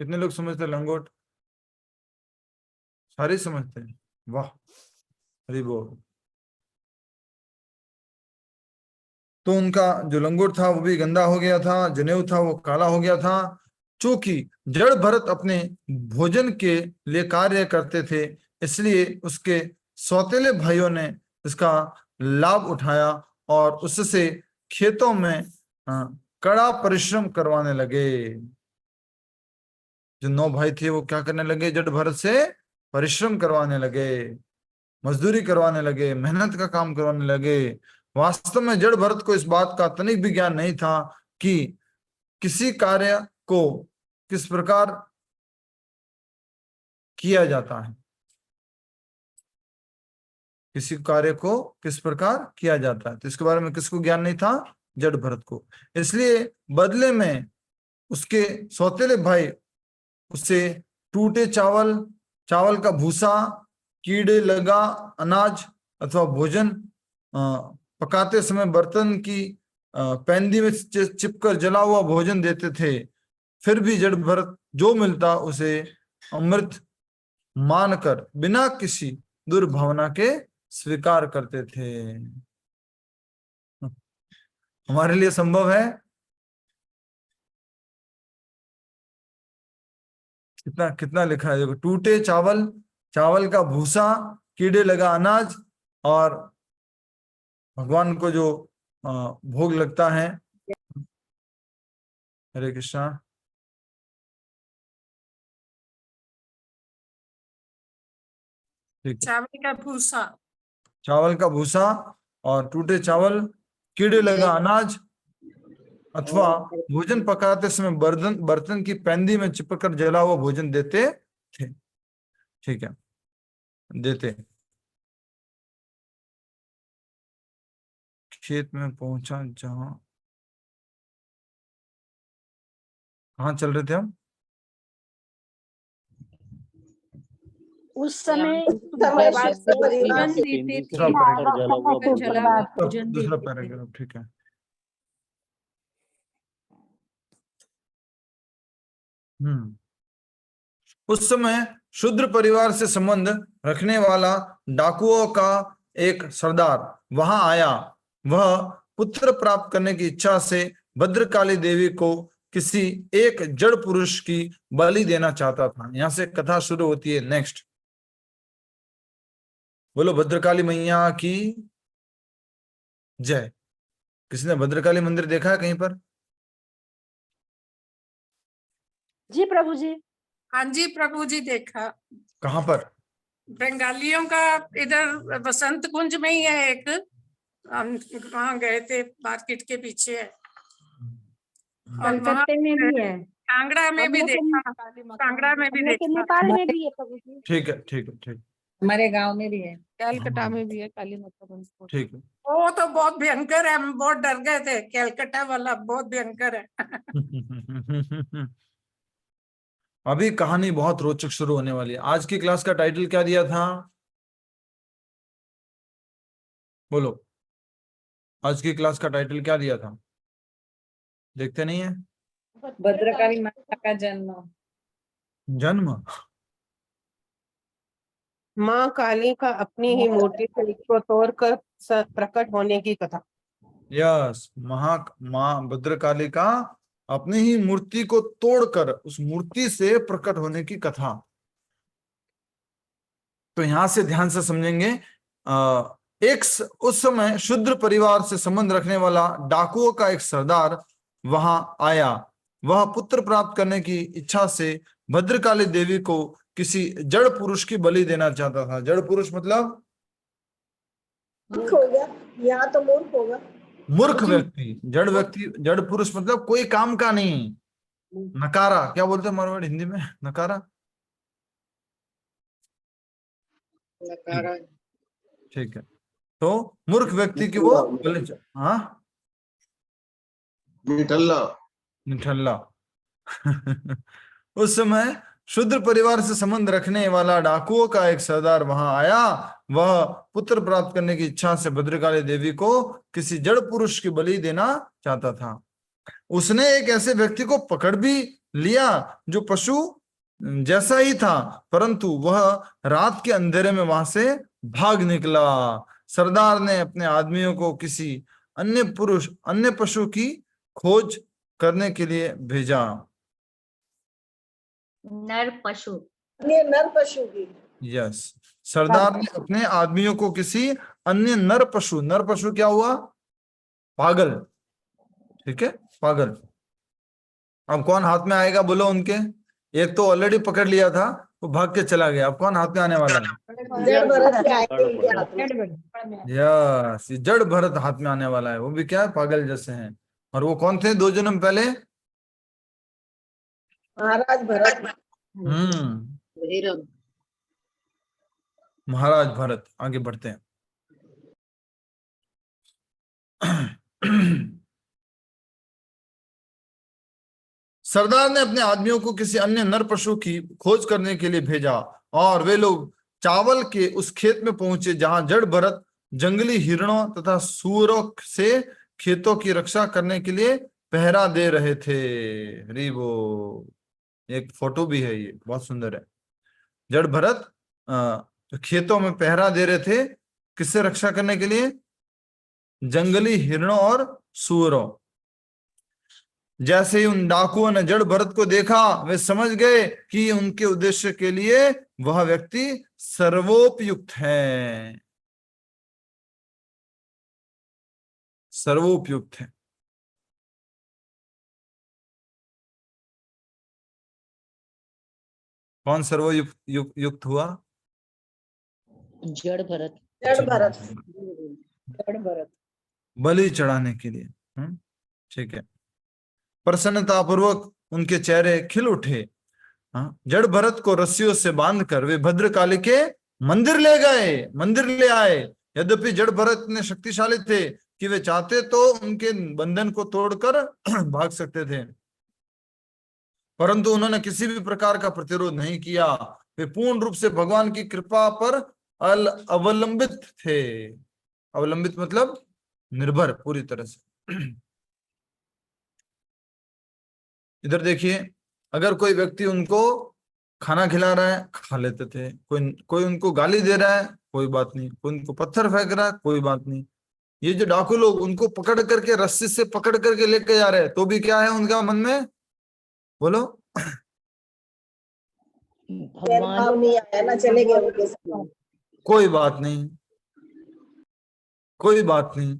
कितने लोग समझते हैं? लंगोट सारे समझते हैं? वाह, हरि बोल। तो उनका जो लंगोट था वो भी गंदा हो गया था, जनेऊ था वो काला हो गया था। चूंकि जड़ भरत अपने भोजन के लिए कार्य करते थे, इसलिए उसके सौतेले भाइयों ने इसका लाभ उठाया और उससे खेतों में कड़ा परिश्रम करवाने लगे। जो 9 भाई थे वो क्या करने लगे? जड़ भरत से परिश्रम करवाने लगे, मजदूरी करवाने लगे, मेहनत का काम करवाने लगे। वास्तव में जड़ भरत को इस बात का तनिक भी ज्ञान नहीं था कि किसी कार्य को किस प्रकार किया जाता है, किसी कार्य को किस प्रकार किया जाता है, तो इसके बारे में किसको ज्ञान नहीं था? जड़ भरत को। इसलिए बदले में उसके सौतेले भाई उससे टूटे चावल, चावल का भूसा, कीड़े लगा अनाज अथवा भोजन पकाते समय बर्तन की पैंदी में चिपकर जला हुआ भोजन देते थे। फिर भी जड़ भरत जो मिलता उसे अमृत मानकर बिना किसी दुर्भावना के स्वीकार करते थे। हमारे लिए संभव है? कितना कितना लिखा है देखो, टूटे चावल, चावल का भूसा, कीड़े लगा अनाज और भगवान को जो भोग लगता है। हरे कृष्णा। चावल का भूसा, चावल का भूसा और टूटे चावल, कीड़े लगा अनाज अथवा भोजन पकाते समय बर्तन बर्तन की पैंदी में चिपक कर जला हुआ भोजन देते थे। ठीक है, देते। खेत में पहुंचा जहां, कहाँ चल रहे थे हम? उस समय दूसरा पैराग्राफ, ठीक है। उस समय शूद्र परिवार से संबंध रखने वाला डाकुओं का एक सरदार वहां आया। वह पुत्र प्राप्त करने की इच्छा से भद्रकाली देवी को किसी एक जड़ पुरुष की बलि देना चाहता था। यहां से कथा शुरू होती है। नेक्स्ट बोलो भद्रकाली मैया की जय। किसी ने भद्रकाली मंदिर देखा है कहीं पर? जी प्रभु जी। हाँ जी प्रभु जी, देखा। कहाँ पर? बंगालियों का इधर बसंत कुंज में ही है एक, हम वहाँ गए थे, मार्केट के पीछे है। और कलकत्ते में भी है, कांगड़ा में भी देखा, कांगड़ा में भी देखा, नेपाल में भी है प्रभु जी। ठीक है, ठीक है, ठीक, हमारे गांव में भी है, कलकत्ता में भी है काली माता मंदिर। ठीक है। वो तो बहुत भयंकर है, हम बहुत डर गए थे। कलकत्ता वाला बहुत भयंकर है। अभी कहानी बहुत रोचक शुरू होने वाली है। आज की क्लास का टाइटल क्या दिया था? बोलो, आज की क्लास का टाइटल क्या दिया था? देखते नहीं है? भद्रकाली माता का जन्म। जन्म। माँ काली का अपनी ही मूर्ति से इसको तोड़कर प्रकट होने की कथा। यस, माँ भद्रकाली का अपनी ही मूर्ति को तोड़कर उस मूर्ति से प्रकट होने की कथा। तो यहां से ध्यान से समझेंगे। उस समय शूद्र परिवार से संबंध रखने वाला डाकुओं का एक सरदार वहां आया। वह पुत्र प्राप्त करने की इच्छा से भद्रकाली देवी को किसी जड़ पुरुष की बलि देना चाहता था। जड़ पुरुष मतलब मूर्ख हो गया, यहाँ तो मूर्ख होगा। मूर्ख व्यक्ति। जड़ व्यक्ति, जड़ पुरुष मतलब कोई काम का नहीं। नकारा क्या बोलते हैं मारवाड़ी हिंदी में? नकारा। ठीक है। तो मूर्ख व्यक्ति की वो हाँ निठल्ला उस समय शूद्र परिवार से संबंध रखने वाला डाकुओं का एक सरदार वहां आया। वह पुत्र प्राप्त करने की इच्छा से भद्रकाली देवी को किसी जड़ पुरुष की बलि देना चाहता था। उसने एक ऐसे व्यक्ति को पकड़ भी लिया जो पशु जैसा ही था, परंतु वह रात के अंधेरे में वहां से भाग निकला। सरदार ने अपने आदमियों को किसी अन्य पशु की खोज करने के लिए भेजा। नर पशु की। यस, सरदार ने अपने आदमियों को किसी अन्य नर पशु क्या हुआ? पागल। ठीक है, पागल। अब कौन हाथ में आएगा बोलो उनके? एक तो ऑलरेडी पकड़ लिया था, वो भाग के चला गया। अब कौन हाथ में आने वाला है? यस, जड़ भरत हाथ में आने वाला है। वो भी क्या है? पागल जैसे हैं। और वो कौन थे 2 जन्म पहले? महाराज भरत। महाराज भरत। आगे बढ़ते हैं। सरदार ने अपने आदमियों को किसी अन्य नर पशु की खोज करने के लिए भेजा और वे लोग चावल के उस खेत में पहुंचे जहां जड़ भरत जंगली हिरणों तथा सूअरों से खेतों की रक्षा करने के लिए पहरा दे रहे थे। रीबो, एक फोटो भी है, ये बहुत सुंदर है। जड़ भरत खेतों में पहरा दे रहे थे, किससे रक्षा करने के लिए? जंगली हिरणों और सूअरों। जैसे ही उन डाकुओं ने जड़ भरत को देखा, वे समझ गए कि उनके उद्देश्य के लिए वह व्यक्ति सर्वोपयुक्त है। सर्वोपयुक्त है। कौन सर्वोपयुक्त हुआ? जड़ भरत। बलि चढ़ाने के लिए। ठीक है। प्रसन्नतापूर्वक उनके चेहरे खिल उठे। जड़ भरत को रस्सियों से बांधकर वे भद्रकाली के मंदिर ले आए। यद्यपि जड़ भरत इतने शक्तिशाली थे कि वे चाहते तो उनके बंधन को तोड़कर भाग सकते थे, परंतु उन्होंने किसी भी प्रकार का प्रतिरोध नहीं किया। वे पूर्ण रूप से भगवान की कृपा पर अवलंबित थे। अवलंबित मतलब निर्भर पूरी तरह से। इधर देखिए, अगर कोई व्यक्ति उनको खाना खिला रहा है, खा लेते थे। कोई उनको गाली दे रहा है, कोई बात नहीं। कोई उनको पत्थर फेंक रहा है, कोई बात नहीं। ये जो डाकू लोग उनको पकड़ करके रस्सी से पकड़ करके लेके जा रहे हैं, तो भी क्या है उनका मन में? बोलो, भगवान नहीं आया ना, चले गए उनके साथ। कोई बात नहीं, कोई बात नहीं।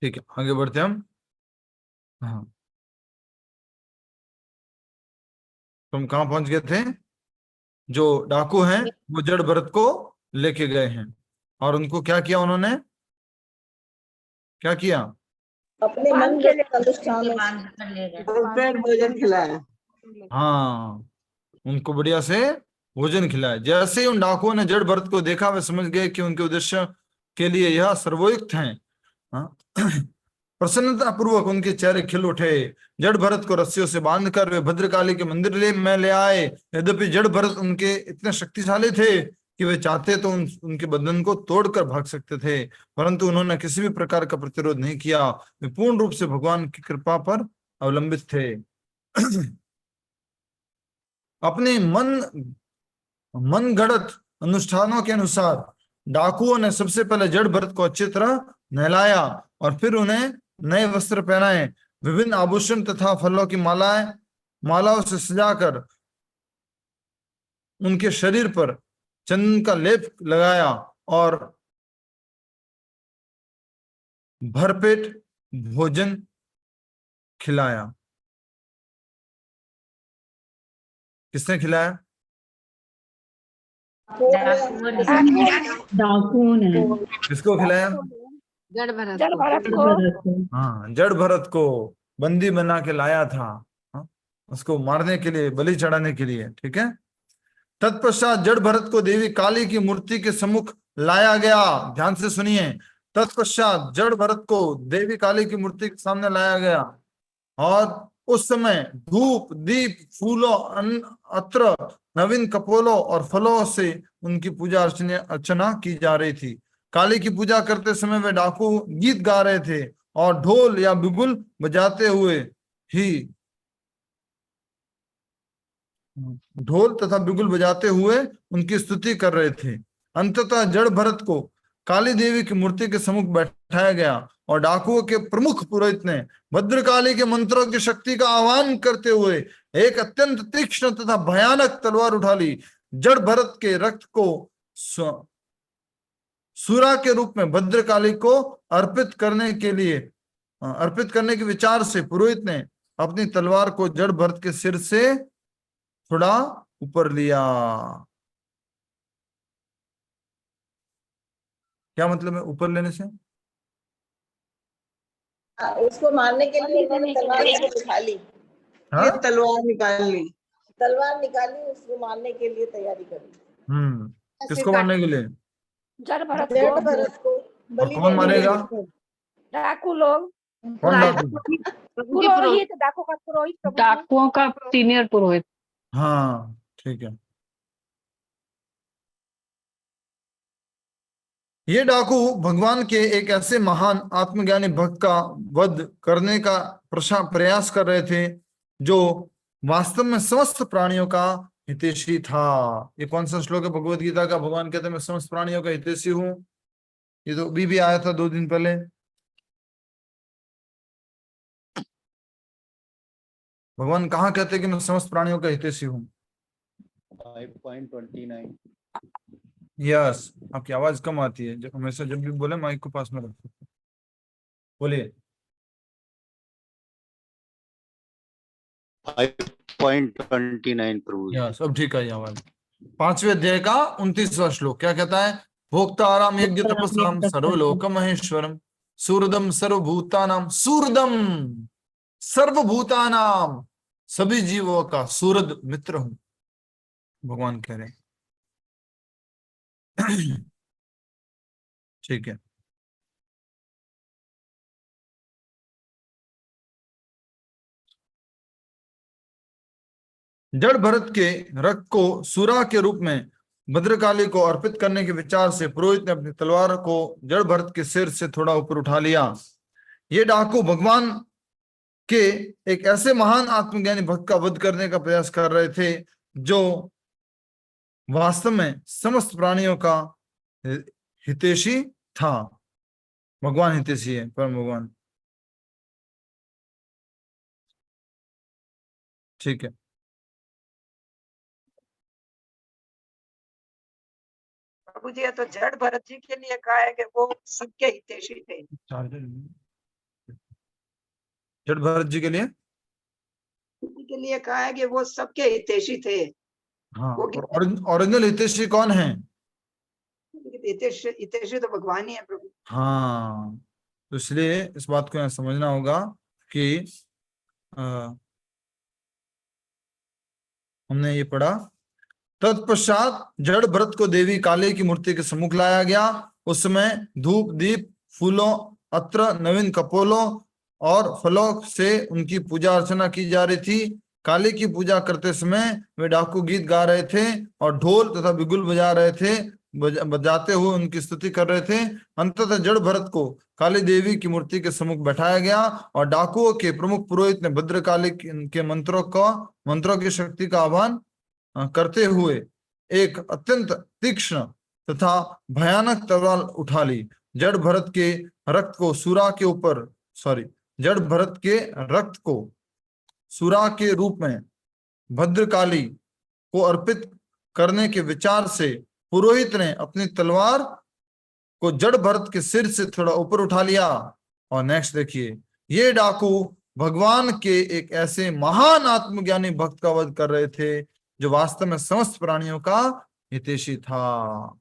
ठीक है, आगे बढ़ते हम। हाँ, तुम कहाँ पहुंच गए थे? जो डाकू हैं वो जड़ भरत को लेके गए हैं और उनको क्या किया? उन्होंने क्या किया? अपने मन के अनुष्ठान भोजन खिलाया। हाँ, उनको बढ़िया से भोजन खिलाया। जैसे ही उन डाकुओं ने जड़ भरत को देखा, वे समझ गए कि उनके उद्देश्य के लिए यह सर्वोयुक्त हैं। प्रसन्नता पूर्वक उनके चेहरे खिल उठे। जड़ भरत को रस्सियों से बांधकर वे भद्रकाली के मंदिर में ले आए। यद्यपि जड़ भरत उनके इतने शक्तिशाली थे कि वे चाहते तो उनके बंधन को तोड़कर भाग सकते थे, परंतु उन्होंने किसी भी प्रकार का प्रतिरोध नहीं किया। वे पूर्ण रूप से भगवान की कृपा पर अवलंबित थे। अपने मन गढ़ंत अनुष्ठानों के अनुसार डाकुओं ने सबसे पहले जड़ भरत को अच्छी तरह नहलाया और फिर उन्हें नए वस्त्र पहनाए। विभिन्न आभूषण तथा फलों की मालाओं से सजाकर उनके शरीर पर चंदन का लेप लगाया और भरपेट भोजन खिलाया। किसने खिलाया? डाकुओं ने। किसको खिलाया? जड़ भरत को। हाँ, जड़ भरत को बंदी बना के लाया था। उसको मारने के लिए, बलि चढ़ाने के लिए, ठीक है। तत्पश्चात जड़ भरत को देवी काली की मूर्ति के सम्मुख लाया गया। ध्यान से सुनिए, तत्पश्चात जड़ भरत को देवी काली की मूर्ति के सामने लाया गया और उस समय धूप दीप फूलों अत्र नवीन कपोलों और फलों से उनकी पूजा अर्चना की जा रही थी। काली की पूजा करते समय वे डाकू गीत गा रहे थे और ढोल या बिगुल बजाते हुए उनकी स्तुति कर रहे थे। अंततः जड़ भरत को काली देवी की मूर्ति के सम्मुख बैठाया गया और डाकुओं के प्रमुख पुरोहित ने भद्रकाली के मंत्रों की शक्ति का आह्वान करते हुए एक अत्यंत तीक्ष्ण तथा भयानक तलवार उठा ली। जड़ भरत के रक्त को सूरा के रूप में भद्रकाली को अर्पित करने के विचार से पुरोहित ने अपनी तलवार को जड़ भरत के सिर से थोड़ा ऊपर लिया। क्या मतलब है ऊपर लेने से? उसको मारने के लिए इन्होंने तलवार उठा ली। हाँ? तलवार निकाली उसको मारने के लिए तैयारी करी। किसको मारने के लिए? जड़ भरत को। कौन मारेगा? डाकू लोग। कौन डाकू? पुरोहित, डाकू का पुरोहित, डाकुओं का सीनियर पुरोहित। हाँ ठीक है। ये डाकू भगवान के एक ऐसे महान आत्मज्ञानी भक्त का वध करने का प्रयास कर रहे थे जो वास्तव में समस्त प्राणियों का हितैषी था। ये कौन सा श्लोक है भगवत गीता का? भगवान कहते हैं मैं समस्त प्राणियों का हितैषी हूं। ये तो अभी भी आया था 2 दिन पहले। भगवान कहाँ कहते हैं कि मैं समस्त प्राणियों का हितैषी हूं? 5.29। यस, आपकी आवाज कम आती है, जब हमेशा जब भी बोले माइक को पास में रखो। बोलिए। 5.29 प्रभु। यस, अब ठीक है आवाज। 5वें अध्याय का 29वां श्लोक क्या कहता है? भोक्ताराम यज्ञ तपसाम सर्वलोक महेश्वरम सूरदम सर्वभूतानाम, सूरदम सर्वभूतानाम, सभी जीवों का सूरद मित्र हूं, भगवान कह रहे हैं। ठीक है। जड़ भरत के रक्त को सूरा के रूप में भद्रकाली को अर्पित करने के विचार से पुरोहित ने अपनी तलवार को जड़ भरत के सिर से थोड़ा ऊपर उठा लिया। ये डाकू भगवान के एक ऐसे महान आत्मज्ञानी भक्त का वध करने का प्रयास कर रहे थे जो वास्तव में समस्त प्राणियों का हितैषी था। भगवान हितैषी है, परम भगवान। ठीक है। प्रभु जी तो जड़ भरत जी के लिए कहा है कि वो सबके हितैषी थे। जड़ भरत जी के लिए कहा है कि वो सबके हितैषी थे। हाँ, ओरिजिनल हितैषी कौन है? हितैषी तो भगवान ही है प्रभु। हाँ, तो इसलिए इस बात को यहाँ समझना होगा कि हमने ये पढ़ा। तत्पश्चात जड़ भरत को देवी काली की मूर्ति के सम्मुख लाया गया। उस समय धूप दीप फूलों अत्र नवीन कपोलों और फलों से उनकी पूजा अर्चना की जा रही थी। काली की पूजा करते समय वे डाकू गीत गा रहे थे और ढोल तथा बिगुल बजा रहे थे, बजाते हुए उनकी स्तुति कर रहे थे। अंततः जड़ भरत को काली देवी की मूर्ति के सम्मुख बैठाया गया और डाकुओं के प्रमुख पुरोहित ने भद्रकाली के मंत्रों की शक्ति का आह्वान करते हुए एक अत्यंत तीक्ष्ण तथा भयानक तलवार उठा ली। जड़ भरत के रक्त को सूरा के रूप में भद्रकाली को अर्पित करने के विचार से पुरोहित ने अपनी तलवार को जड़ भरत के सिर से थोड़ा ऊपर उठा लिया। और नेक्स्ट देखिए, ये डाकू भगवान के एक ऐसे महान आत्मज्ञानी भक्त का वध कर रहे थे जो वास्तव में समस्त प्राणियों का हितैषी था।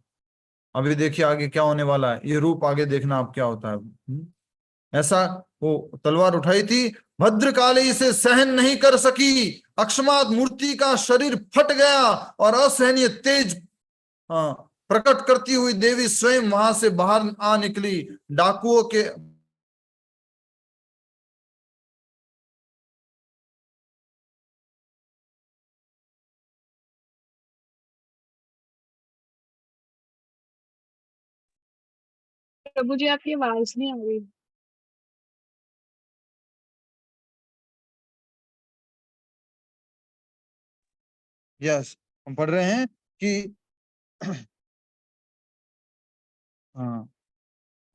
अभी देखिए आगे क्या होने वाला है, ये रूप आगे देखना आप क्या होता है। ऐसा वो तलवार उठाई थी भद्रकाली इसे सहन नहीं कर सकी। अकस्मात मूर्ति का शरीर फट गया और असहनीय तेज प्रकट करती हुई देवी स्वयं वहां से बाहर आ निकली। डाकुओं के प्रभु जी आपकी आवाज नहीं आ रही। यस, हम पढ़ रहे हैं कि हाँ,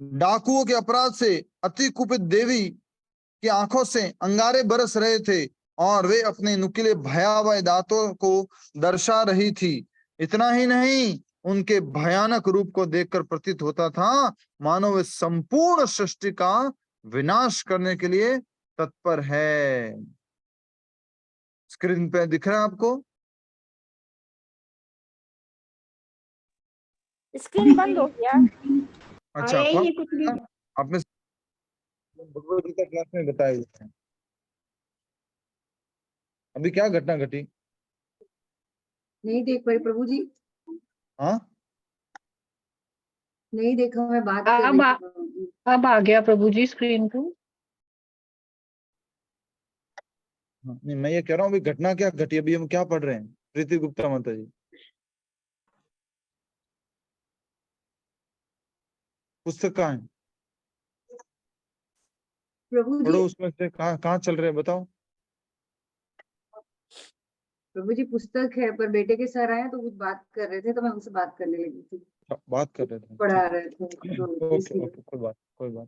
डाकुओं के अपराध से अति कुपित देवी की आंखों से अंगारे बरस रहे थे और वे अपने नुकीले भयावह दांतों को दर्शा रही थी। इतना ही नहीं, उनके भयानक रूप को देखकर प्रतीत होता था मानो वे संपूर्ण सृष्टि का विनाश करने के लिए तत्पर है। स्क्रीन पे दिख रहा है आपको? स्क्रीन बंद हो गया। अच्छा, आया ही कुछ नहीं। आपने भगवद गीता क्लास में बताया हुआ है। अभी क्या घटना घटी? नहीं देख पाई प्रभु जी। हाँ, नहीं देखा, मैं बात कर रही थी। अब आ गया प्रभु जी स्क्रीन पे। नहीं, मैं ये कह रहा हूँ अभी घटना क्या घटी? अभी हम क्या पढ़ रहे हैं? प्रीति गुप्ता माता जी, पुस्तक कहाँ है? प्रभु जी, पढ़ो, उसमें से कहाँ चल रहे हैं बताओ। प्रभु जी पुस्तक है, पर बेटे के सर आए तो कुछ बात कर रहे थे तो मैं उनसे बात करने लगी थी। बात कर रहे थे, पढ़ा रहे थे तो ओके इसलिए। ओके, कोई बात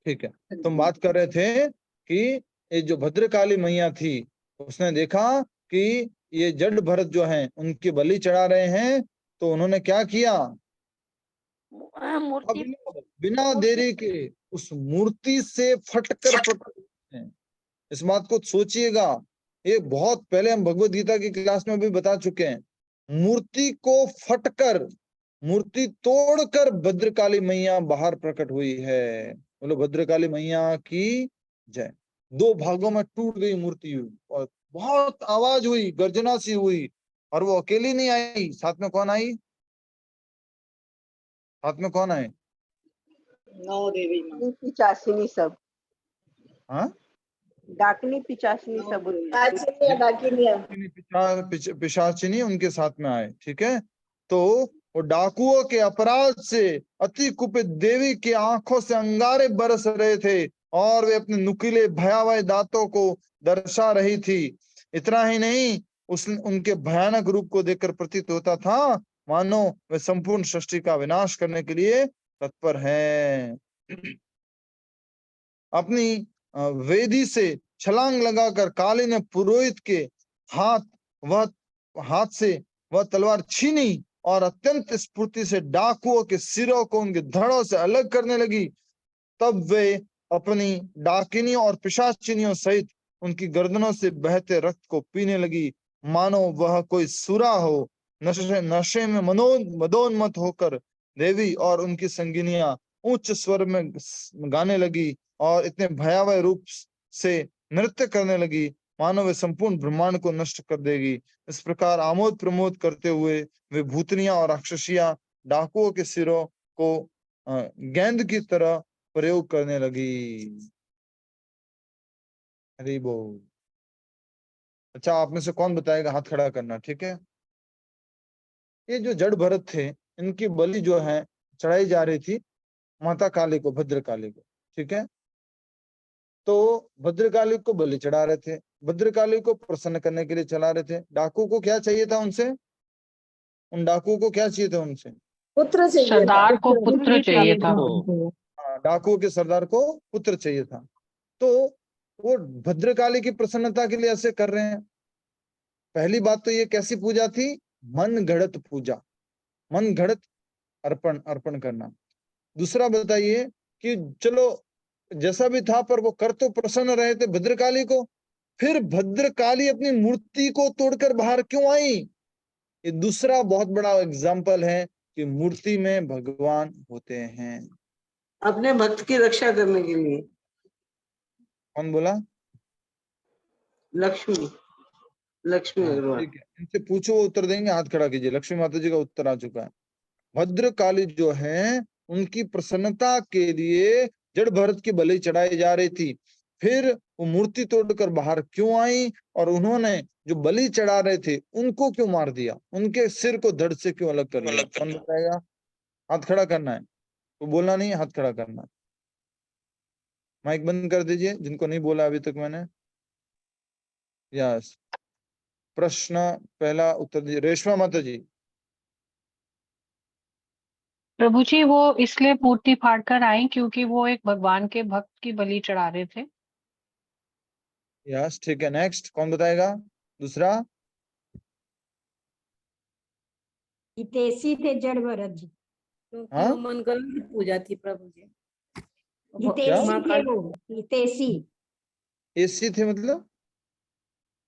ठीक है। तुम बात कर रहे थे कि ये जो भद्रकाली मैया थी, उसने देखा कि ये जड़ भरत जो हैं उनकी बलि चढ़ा रहे हैं, तो उन्होंने क्या किया? बिना देरी के उस मूर्ति से फटकर प्रकट हैं। इस बात को सोचिएगा, ये बहुत पहले हम भगवद गीता की क्लास में भी बता चुके हैं। मूर्ति को फटकर, मूर्ति तोड़कर भद्रकाली मैया बाहर प्रकट हुई है। बोलो भद्रकाली मैया की जय। 2 भागों में टूट गई मूर्ति और बहुत आवाज हुई, गर्जना सी हुई। और वो अकेली नहीं आई, साथ में कौन आई? साथ में कौन आए? 9 देवी पिचासिनी सब। हाँ, डाकनी पिचासिनी सब। पिशाचिनी उनके साथ में आए। ठीक है, तो वो डाकुओं के अपराध से अति कुपित देवी की आंखों से अंगारे बरस रहे थे और वे अपने नुकीले भयावह दांतों को दर्शा रही थी। इतना ही नहीं, उनके भयानक रूप को देखकर प्रतीत होता था मानो वे संपूर्ण सृष्टि का विनाश करने के लिए तत्पर हैं। अपनी वेदी से छलांग लगाकर काली ने पुरोहित के हाथ से वह तलवार छीनी और अत्यंत स्फूर्ति से डाकुओं के सिरों को उनके धड़ों से अलग करने लगी। तब वे अपनी डाकिनी और पिशाचिनियों सहित उनकी गर्दनों से बहते रक्त को पीने लगी, मानो वह कोई सुरा हो। नशे में मदोन्मत होकर देवी और उनकी संगिनियां उच्च स्वर में गाने लगी और इतने भयावह रूप से नृत्य करने लगी मानो वे संपूर्ण ब्रह्मांड को नष्ट कर देगी। इस प्रकार आमोद प्रमोद करते हुए वे भूतनियां और राक्षसियां डाकुओं के सिरों को गेंद की तरह प्रयोग करने लगी। हरि बोल। अच्छा, आप में से कौन बताएगा? हाथ खड़ा करना, ठीक है। ये जो जड़ भरत थे, इनकी बलि जो है चढ़ाई जा रही थी माता काली को, भद्रकाली को। ठीक है, तो भद्रकाली को बलि चढ़ा रहे थे, भद्रकाली को प्रसन्न करने के लिए चला रहे थे। डाकू को क्या चाहिए था उनसे? उन डाकुओं को क्या चाहिए था उनसे? पुत्र चाहिए, सरदार को पुत्र चाहिए था। डाकुओं के सरदार को पुत्र चाहिए था। तो वो भद्रकाली की प्रसन्नता के लिए ऐसे कर रहे हैं। पहली बात तो ये कैसी पूजा थी? मन घड़त पूजा, मन घड़त अर्पण करना। दूसरा बताइए कि चलो जैसा भी था, पर वो कर तो प्रसन्न रहे थे भद्रकाली को। फिर भद्रकाली अपनी मूर्ति को तोड़कर बाहर क्यों आई? ये दूसरा बहुत बड़ा एग्जाम्पल है कि मूर्ति में भगवान होते हैं। अपने भक्त की रक्षा करने के लिए। कौन बोला? लक्ष्मी लक्ष्मी हाँ अग्रवाल। ठीक है, इनसे पूछो, वो उत्तर देंगे। हाथ खड़ा कीजिए। लक्ष्मी माता जी का उत्तर आ चुका है। भद्रकाली जो है उनकी प्रसन्नता के लिए जड़ भरत की बलि चढ़ाई जा रही थी। फिर वो मूर्ति तोड़कर बाहर क्यों आई, और उन्होंने जो बलि चढ़ा रहे थे उनको क्यों मार दिया, उनके सिर को धड़ से क्यों अलग कर लिया? कौन बताएगा? हाथ खड़ा करना है, तो बोलना नहीं है, हाथ खड़ा करना है। माइक बंद कर दीजिए जिनको नहीं बोला अभी तक मैंने। यस, प्रश्न पहला उत्तर दीजिए। रेशमा माता जी। प्रभु जी वो इसलिए मूर्ति फाड़ कर आई क्योंकि वो एक भगवान के भक्त की बलि चढ़ा रहे थे। यस ठीक है, नेक्स्ट कौन बताएगा? दूसरा। हितैषी थे जड़ भरत जी, हाँ? वो मंगल की पूजा थी प्रभु जी। हितैषी थे वो, हितैषी एसी थे मतलब?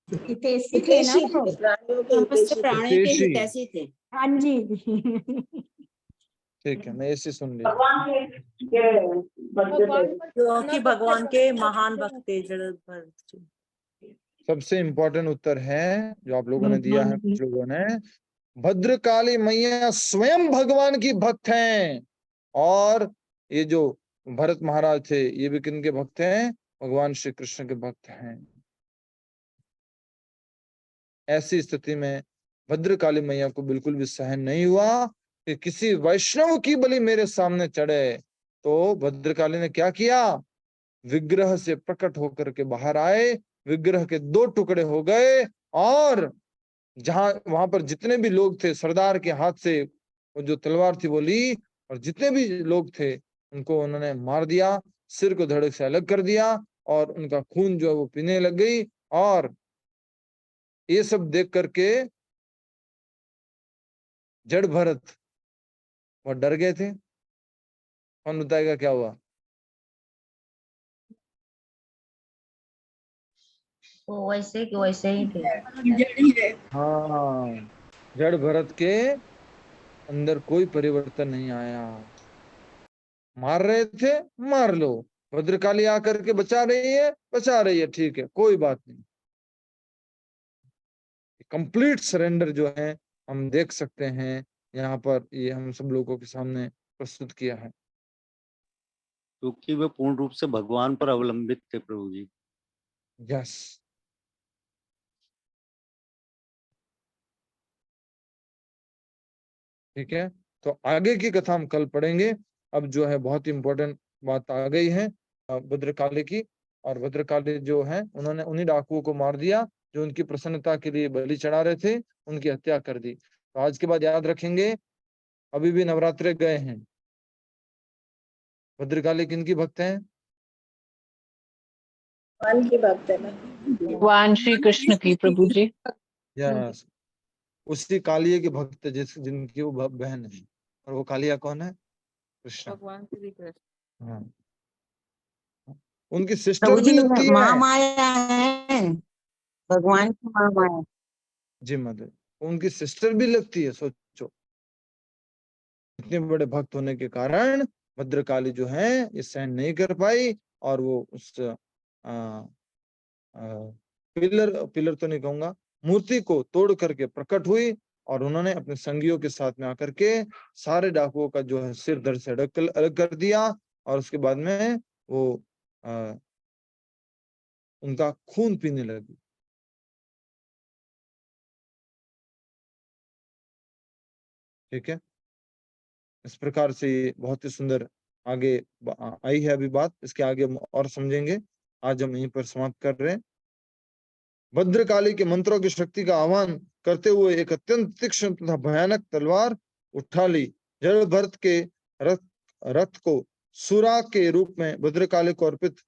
हितैषी थे ना वो। प्राणियों के समस्त प्राणी के हितैषी। हितैषी थे। हाँ जी। ठीक है, मैं एसी सुन लिया। क्योंकि भगवान के महान भक्त थे जड़ भरत जी। सबसे इंपॉर्टेंट उत्तर है जो आप लोगों ने दिया है, कुछ लोगों ने। भद्रकाली मैया स्वयं भगवान की भक्त हैं, और ये जो भरत महाराज थे ये भी किनके भक्त हैं? भगवान श्री कृष्ण के भक्त हैं। ऐसी स्थिति में भद्रकाली मैया को बिल्कुल भी सहन नहीं हुआ कि किसी वैष्णव की बलि मेरे सामने चढ़े। तो भद्रकाली ने क्या किया? विग्रह से प्रकट होकर के बाहर आए, विग्रह के 2 टुकड़े हो गए, और जहां वहां पर जितने भी लोग थे, सरदार के हाथ से वो जो तलवार थी वो ली, और जितने भी लोग थे उनको उन्होंने मार दिया, सिर को धड़ से अलग कर दिया, और उनका खून जो है वो पीने लग गई। और ये सब देख करके जड़ भरत बहुत डर गए थे। कौन बताएगा क्या हुआ? वो वैसे के वैसे ही थे। हाँ, जड़ भरत के अंदर कोई परिवर्तन नहीं आया। मार रहे थे, मार लो। भद्रकाली आकर के बचा रही है, ठीक है, कोई बात नहीं। कंप्लीट सरेंडर जो है हम देख सकते हैं यहाँ पर, ये हम सब लोगों के सामने प्रस्तुत किया है। क्योंकि वे पूर्ण रूप से भगवान पर अवलंबित थे प्रभु जी। यस, ठीक है। तो आगे की कथा हम कल पढ़ेंगे। अब जो है बहुत ही इंपॉर्टेंट बात आ गई है भद्रकाली की। और भद्रकाली जो है उन्होंने उन्हीं डाकुओं को मार दिया जो उनकी प्रसन्नता के लिए बलि चढ़ा रहे थे, उनकी हत्या कर दी। तो आज के बाद याद रखेंगे, अभी भी नवरात्रे गए हैं। भद्रकाली किनकी भक्त हैं? भगवान की भक्त है ना। भगवान श्री कृष्ण की प्रभु जी। यस, उसी कालिया के भक्त जिनकी वो बहन है। और वो कालिया कौन है? कृष्ण। भगवान श्री कृष्ण। हाँ, उनकी सिस्टर प्रभु भी जी लगती है। महामाया है, भगवान की महामाया। जी मदर, उनकी सिस्टर भी लगती है। सोचो, इतने बड़े भक्त होने के कारण भद्रकाली जो है ये सहन नहीं कर पाई, और वो उस पिलर तो नहीं कहूंगा, मूर्ति को तोड़ करके प्रकट हुई, और उन्होंने अपने संगियों के साथ में आकर के सारे डाकुओं का जो है सिर धड़ से अलग कर दिया, और उसके बाद में वो उनका खून पीने लगी। ठीक है, इस प्रकार से ये बहुत ही सुंदर आगे आई है अभी बात। इसके आगे हम और समझेंगे। आज हम यहीं पर समाप्त कर रहे हैं। भद्रकाली के मंत्रों की शक्ति का आह्वान करते हुए एक अत्यंत तीक्ष्ण तथा भयानक तलवार उठा ली। जड़ भरत के रथ को सुरा के रूप में भद्रकाली को अर्पित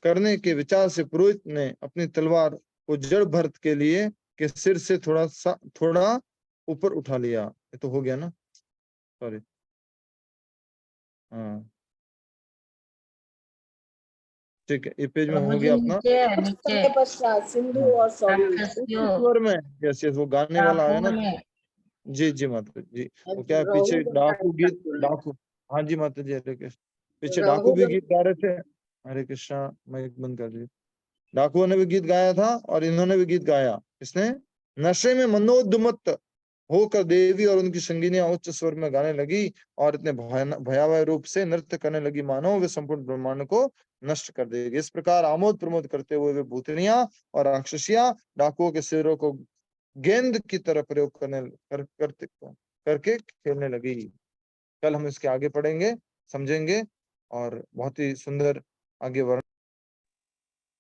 करने के विचार से पुरोहित ने अपनी तलवार को जड़ भरत के लिए के सिर से थोड़ा ऊपर उठा लिया। ये तो हो गया ना, सॉरी। हाँ ठीक है, ये पेज में हो गया अपना। नीचे पश्चात सिंधु और सौरी स्वर में यस वो गाने वाला आया ना। जी जी माता जी, वो क्या है पीछे डाकू गीत, डाकू। हाँ जी माता जी, हरे कृष्ण। पीछे डाकू भी गीत गा रहे थे। हरे कृष्णा, माइक बंद कर दीजिए। डाकुओं ने भी गीत गाया था और इन्होंने भी गीत गाया। इसने नशे में मनोद्मत्त होकर देवी और उनकी संगिनियां उच्च स्वर में गाने लगी और इतने भयावह रूप से नृत्य करने लगी मानो वे संपूर्ण ब्रह्मांड को नष्ट कर देगी। इस प्रकार आमोद प्रमोद करते हुए वे भूतनियां और राक्षसियां डाकुओं के सिरों को गेंद की तरह प्रयोग करके खेलने लगी। कल हम इसके आगे पढ़ेंगे, समझेंगे और बहुत ही सुंदर आगे वर्णन।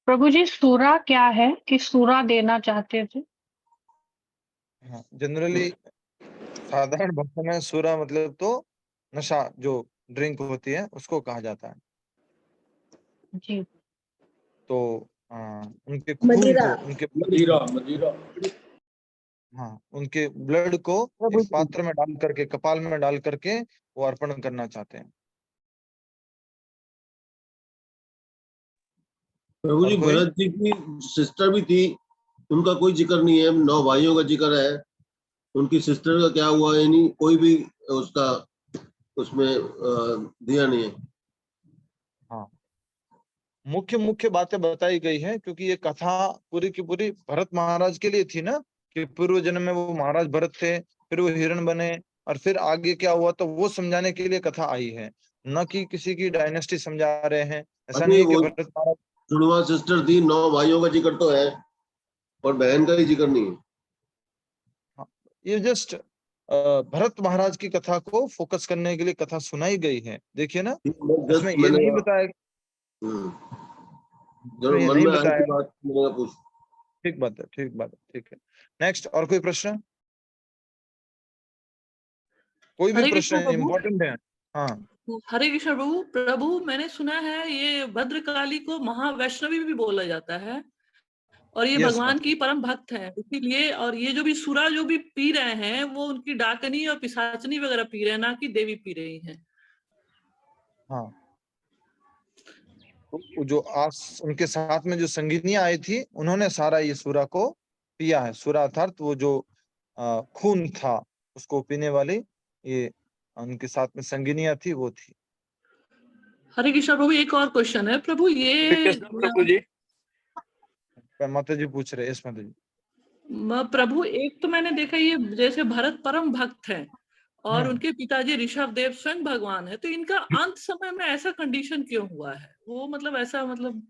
प्रभु जी सूरा क्या है कि सूरा देना चाहते थे? हाँ, जनरली साधारण भाषा में सूरा मतलब तो नशा, जो ड्रिंक होती है उसको कहा जाता है। जी। तो उनके खून मदिरा। को, उनके मदिरा हाँ, उनके ब्लड को प्रभु एक जी पात्र में डाल करके, कपाल में डाल करके वो अर्पण करना चाहते हैं। प्रभु और जी, कोई? भरत जी की सिस्टर भी थी, उनका कोई जिक्र नहीं है। 9 भाइयों का जिक्र है, उनकी सिस्टर का क्या हुआ है नहीं, कोई भी उसका उसमें दिया नहीं है। हाँ, मुख्य मुख्य बातें बताई गई है क्योंकि ये कथा पूरी की पूरी भरत महाराज के लिए थी ना, कि पूर्व जन्म में वो महाराज भरत थे, फिर वो हिरण बने और फिर आगे क्या हुआ, तो वो समझाने के लिए कथा आई है, न कि किसी की डायनेस्टी समझा रहे हैं। ऐसा नहीं अभी है कि वो भरत महाराज, जुड़वा सिस्टर थी, 9 भाइयों का जिक्र तो है पर बहन का ही जिक्र नहीं है। ये जस्ट भरत महाराज की कथा को फोकस करने के लिए कथा सुनाई गई है। देखिए ना, इसमें ये नहीं बताया, जरूर ये मन नहीं में आई बताया। थी बात, मैंने पूछ। ठीक बात है, ठीक बात है, ठीक है। नेक्स्ट, और कोई प्रश्न? कोई भी हरे प्रश्न कृष्ण प्रभु। इम्पोर्टेंट है? हाँ, हरे कृष्ण प्रभु। प्रभु मैंने सुना है ये भद्रकाली को महावैष्णवी भी बोला जाता है और ये यस भगवान की परम भक्त है, इसीलिए। और ये जो भी सुरा जो भी पी रहे हैं वो उनकी डाकनी और पिशाचनी वगैरह पी रहे हैं, ना कि देवी पी रही हैं। हाँ, तो जो उनके साथ में जो संगिनियां आई थी, उन्होंने सारा ये सूरा को पिया है। सूरा अर्थात वो जो खून था उसको पीने वाली, ये उनके साथ में संगिनियां थी, वो थी। हरे कृष्ण प्रभु, एक और क्वेश्चन है प्रभु। ये प्रभु जी, माता जी पूछ रहे, यस माता जी। प्रभु, एक तो मैंने देखा ये जैसे भरत परम भक्त हैं और उनके पिताजी ऋषभ देव स्वयं भगवान है, तो इनका अंत समय में ऐसा कंडीशन क्यों हुआ है? वो मतलब ऐसा, मतलब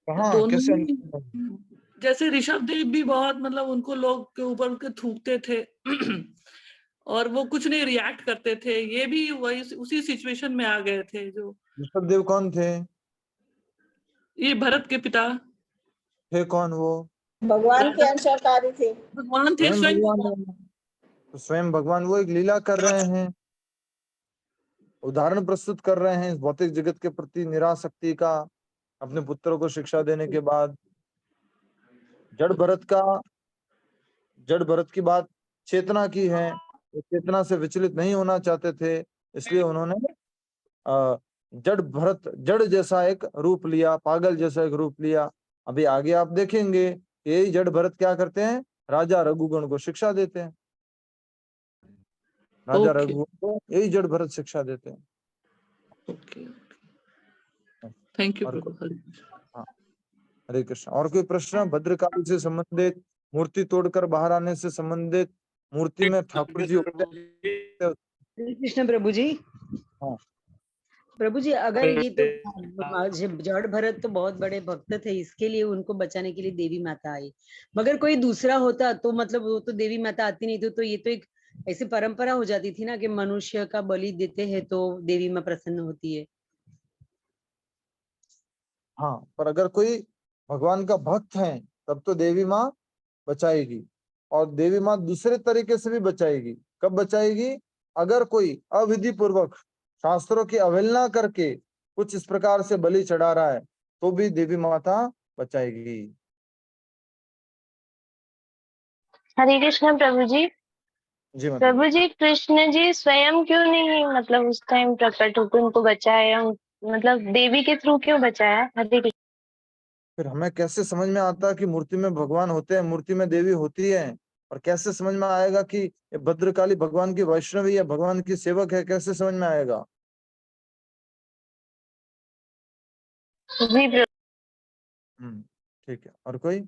कहाँ, दोनों कैसे? ही, जैसे ऋषभ देव भी बहुत मतलब उनको लोग के ऊपर उनके थूकते थे और वो कुछ नहीं रिएक्ट करते थे, ये भी वही उसी सिचुएशन में आ गए थे। जो ऋषभ देव कौन थे? ये भरत के पिता थे कौन वो? भगवान के अंशकारी थे, भगवान थे, स्वयं स्वयं भगवान। तो स्वयं भगवान वो एक लीला कर रहे हैं, उदाहरण प्रस्तुत कर रहे हैं इस भौतिक जगत के प्रति निरासक्ति का, अपने पुत्रों को शिक्षा देने के बाद। जड़ भरत की बात चेतना की है, वो चेतना से विचलित नहीं होना चाहते थे, इसलिए उन्होंने जड़ जैसा एक रूप लिया, पागल जैसा एक रूप लिया। अभी आगे आप देखेंगे यही जड़ भरत क्या करते हैं, राजा रघुगण को शिक्षा देते हैं। राजा रघुगण को यही जड़ भरत शिक्षा देते हैं। थैंक यू और प्रभु। हाँ, हरे कृष्ण। और कोई प्रश्न? भद्रकाली से संबंधित, मूर्ति तोड़कर बाहर आने से संबंधित, मूर्ति में ठाकुर जी होते हैं। हरे कृष्ण प्रभु जी। हाँ प्रभु जी, अगर ये तो जड़ भरत तो बहुत बड़े भक्त थे, इसके लिए उनको बचाने के लिए देवी माता आई। मगर कोई दूसरा होता तो मतलब वो तो देवी माता आती नहीं थी, तो ये तो एक ऐसी परंपरा हो जाती थी ना कि मनुष्य का बलि देते हैं तो देवी माँ प्रसन्न होती है। हाँ, पर अगर कोई भगवान का भक्त है तब तो देवी माँ बचाएगी, और देवी माँ दूसरे तरीके से भी बचाएगी। कब बचाएगी? अगर कोई अविधि पूर्वक शास्त्रों की अवहेलना करके कुछ इस प्रकार से बलि चढ़ा रहा है तो भी देवी माता बचाएगी। हरे कृष्ण प्रभु जी। जी प्रभु जी, कृष्ण जी स्वयं क्यों नहीं मतलब उस टाइम प्रकट होकर उनको बचाया, मतलब देवी के थ्रू क्यों बचाया? हरे कृष्ण। फिर हमें कैसे समझ में आता कि मूर्ति में भगवान होते हैं, मूर्ति में देवी होती है? और कैसे समझ में आएगा कि ये भद्रकाली भगवान की वैष्णवी है, भगवान की सेवक है? कैसे समझ में आएगा? जी हम्म, ठीक है। और कोई?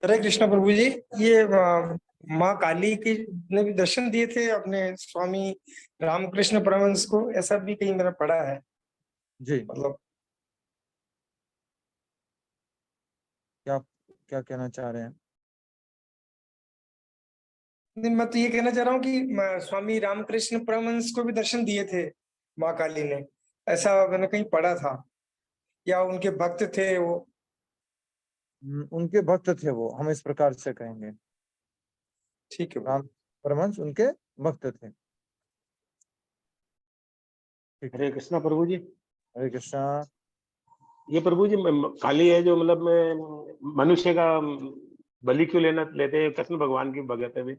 हरे कृष्णा प्रभु जी, ये माँ काली की ने भी दर्शन दिए थे अपने स्वामी रामकृष्ण परमहंस को, ऐसा भी कहीं मैंने पढ़ा है। जी, मतलब क्या क्या कहना चाह रहे हैं? नहीं, मैं तो ये कहना चाह रहा हूँ कि स्वामी रामकृष्ण परमहंस को भी दर्शन दिए थे माँ काली ने, ऐसा मैंने कहीं पढ़ा था, या उनके भक्त थे वो। उनके भक्त थे वो, हम इस प्रकार से कहेंगे। ठीक है। राम परमहंस उनके भक्त थे। हरे कृष्णा प्रभु जी। हरे कृष्णा। ये प्रभु जी काली है जो मतलब मनुष्य का बलि क्यों लेते हैं? कृष्ण भगवान की भगत है भी।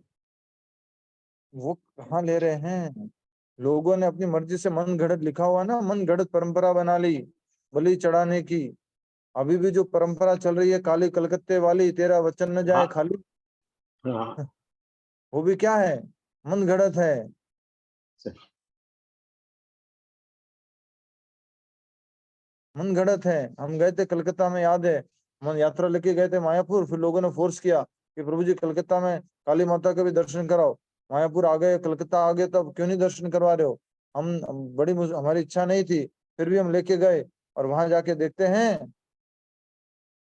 वो कहाँ ले रहे हैं? लोगों ने अपनी मर्जी से मन गढ़ंत, लिखा हुआ ना, मन गढ़ंत परंपरा बना ली बलि चढ़ाने की। अभी भी जो परंपरा चल रही है काली कलकत्ते वाली, तेरा वचन न जाए खाली, हाँ। वो भी क्या है? मन गढ़ंत है। मन गढ़ंत है। हम गए थे कलकत्ता में, याद है, मन यात्रा लेके गए थे मायापुर, फिर लोगों ने फोर्स किया कि प्रभु जी कलकत्ता में काली माता के भी दर्शन कराओ। मायापुर आ गए, कलकत्ता आ गए, तब क्यों नहीं दर्शन करवा रहे हो? हम हमारी इच्छा नहीं थी, फिर भी हम लेके गए, और वहां जाके देखते हैं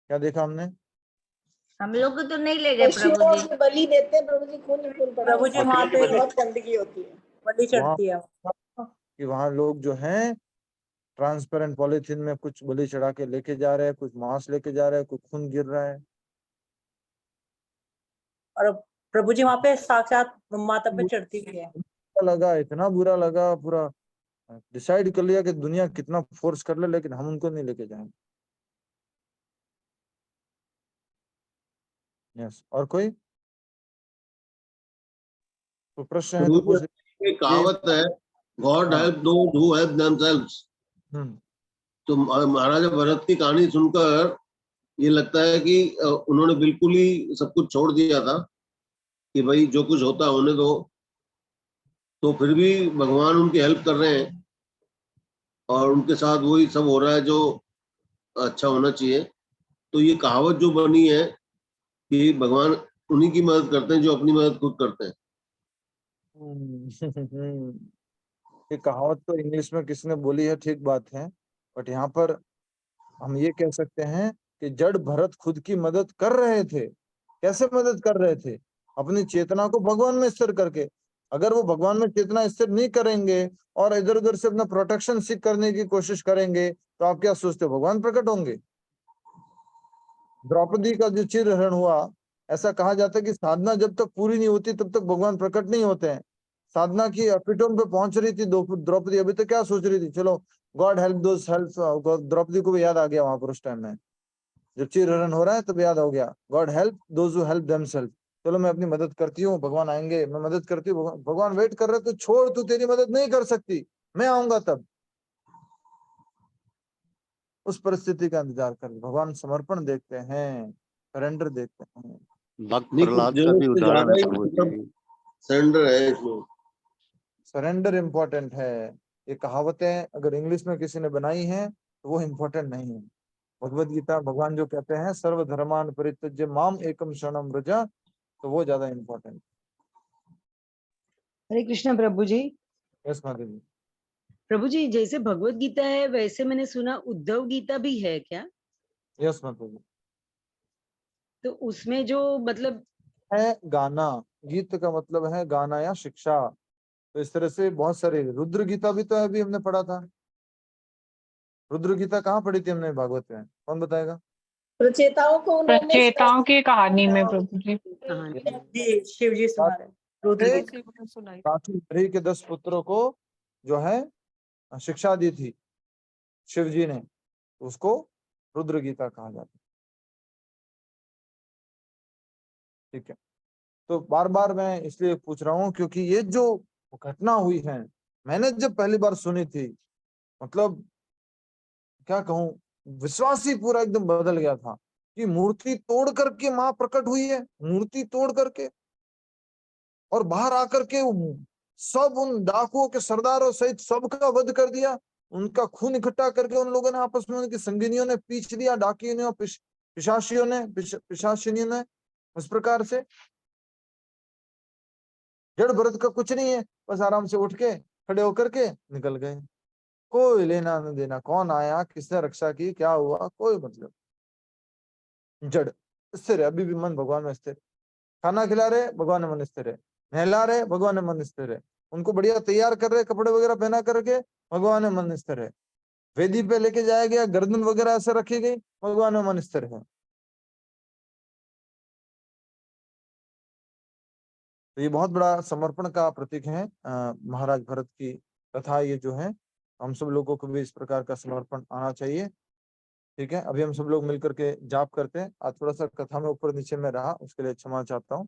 क्या देखा हमने। हम लोग को तो नहीं ले गए प्रभु जी। बलि देते हैं प्रभु जी, खून पड़ा प्रभु जी वहाँ पे बहुत गंदगी होती है, बलि चढ़ती है। कि वहां लोग जो हैं ट्रांसपेरेंट पॉलिथीन में कुछ बलि चढ़ा के लेके जा रहे हैं, कुछ मांस लेके जा रहे हैं, कुछ खून गिर रहा है। और प्रभु जी वहाँ पे साक्षात माता पे चढ़ती भी है। लगा, इतना बुरा लगा, पूरा डिसाइड कर लिया कि दुनिया कितना फोर्स कर ले, लेकिन हम उनको नहीं लेके जाएंगे। यस, और कोई तो प्रश्न है तो पूछ। एक कहावत है, God help those who help themselves. तो महाराजा भरत की कहानी सुनकर ये लगता है कि उन्होंने बिल्कुल ही सब कुछ छोड़ दिया था कि भाई जो कुछ होता होने दो, तो फिर भी भगवान उनकी हेल्प कर रहे हैं और उनके साथ वही सब हो रहा है जो अच्छा होना चाहिए। तो ये कहावत जो बनी है कि भगवान उन्हीं की मदद करते हैं जो अपनी मदद खुद करते हैं। ये कहावत तो इंग्लिश में किसने बोली है, ठीक बात है, बट यहाँ पर हम ये कह सकते हैं कि जड़ भरत खुद की मदद कर रहे थे। कैसे मदद कर रहे थे? अपनी चेतना को भगवान में स्थिर करके। अगर वो भगवान में चेतना स्थिर नहीं करेंगे और इधर उधर से अपना प्रोटेक्शन सीख करने की कोशिश करेंगे, तो आप क्या सोचते हो भगवान प्रकट होंगे? द्रौपदी का जो चिरहरण हुआ, ऐसा कहा जाता है कि साधना जब तक पूरी नहीं होती तब तक भगवान प्रकट नहीं होते हैं। साधना की एपिटोम पे पहुंच रही थी द्रौपदी, अभी तक क्या सोच रही थी? चलो God help those help. Draupadi को भी याद आ गया वहां पर उस टाइम में, जब चिरहरण हो रहा है तब याद हो गया, God help those who help themselves. चलो मैं अपनी मदद करती हूँ, भगवान आएंगे, मैं मदद करती हूँ। भगवान वेट कर रहे, तो छोड़, तू तेरी मदद नहीं कर सकती, मैं आऊंगा तब। उस परिस्थिति का इंतजार कर, भगवान समर्पण देखते हैं, सरेंडर देखते हैं। भक्त प्रहलाद का भी उदाहरण है प्रभु जी। सरेंडर है इसमें, सरेंडर इम्पोर्टेंट है। ये कहावतें अगर इंग्लिश में किसी ने बनाई हैं तो वो इम्पोर्टेंट नहीं है। भगवत गीता भगवान जो कहते हैं सर्वधर्मान परित्यज्य माम एकम शरणम व्रज, तो वो ज्यादा इम्पोर्टेंट। हरे कृष्ण प्रभु जी। यस माता जी। प्रभु जी, जैसे भगवत गीता है वैसे मैंने सुना उद्धव गीता भी है क्या? यस माता जी। तो उसमें जो मतलब है गाना, गीत का मतलब है गाना या शिक्षा। तो इस तरह से बहुत सारे, रुद्र गीता भी तो अभी हमने पढ़ा था। रुद्र गीता कहाँ पढ़ी थी हमने भागवत में? कौन बताएगा? प्रचेताओं को उन्होंने प्रचेताओं की कहानी में प्रभु जी। जी शिव जी सुना रहे रुद्र सुनाई। साथी के 10 पुत्रों को जो है शिक्षा दी थी शिव जी ने, उसको रुद्र गीता कहा जाता है। ठीक है, तो बार बार मैं इसलिए पूछ रहा हूँ क्योंकि ये जो घटना हुई है, मैंने जब पहली बार सुनी थी, मतलब क्या कहूँ, विश्वास ही पूरा एकदम बदल गया था कि मूर्ति तोड़ करके माँ प्रकट हुई है, मूर्ति तोड़ करके, और बाहर आकर के सब उन डाकुओं के सरदारों सहित सबका वध कर दिया। उनका खून इकट्ठा करके उन लोगों ने आपस में, उनकी संगिनियों ने पीछ दिया, डाकियों ने, पिशाचियों ने, पिशाचिनियों ने। उस प्रकार से जड़ भरत का कुछ नहीं है, बस आराम से उठ के खड़े होकर के निकल गए। कोई लेना न देना, कौन आया, किसने रक्षा की, क्या हुआ, कोई मतलब। जड़ स्थिर है, अभी भी मन भगवान में स्थिर। खाना खिला रहे, भगवान में मन स्थिर है। नहला रहे, भगवान में मन स्थिर है। उनको बढ़िया तैयार कर रहे, कपड़े वगैरह पहना करके, भगवान में मन स्थिर है। वेदी पे लेके जाया गया, गर्दन वगैरह ऐसे रखी गई, भगवान में मन स्थिर है। तो ये बहुत बड़ा समर्पण का प्रतीक है। महाराज भरत की कथा ये जो है, हम सब लोगों को भी इस प्रकार का समर्पण आना चाहिए। ठीक है, अभी हम सब लोग मिलकर के जाप करते हैं। आज थोड़ा सा कथा में ऊपर नीचे में रहा, उसके लिए क्षमा चाहता हूँ।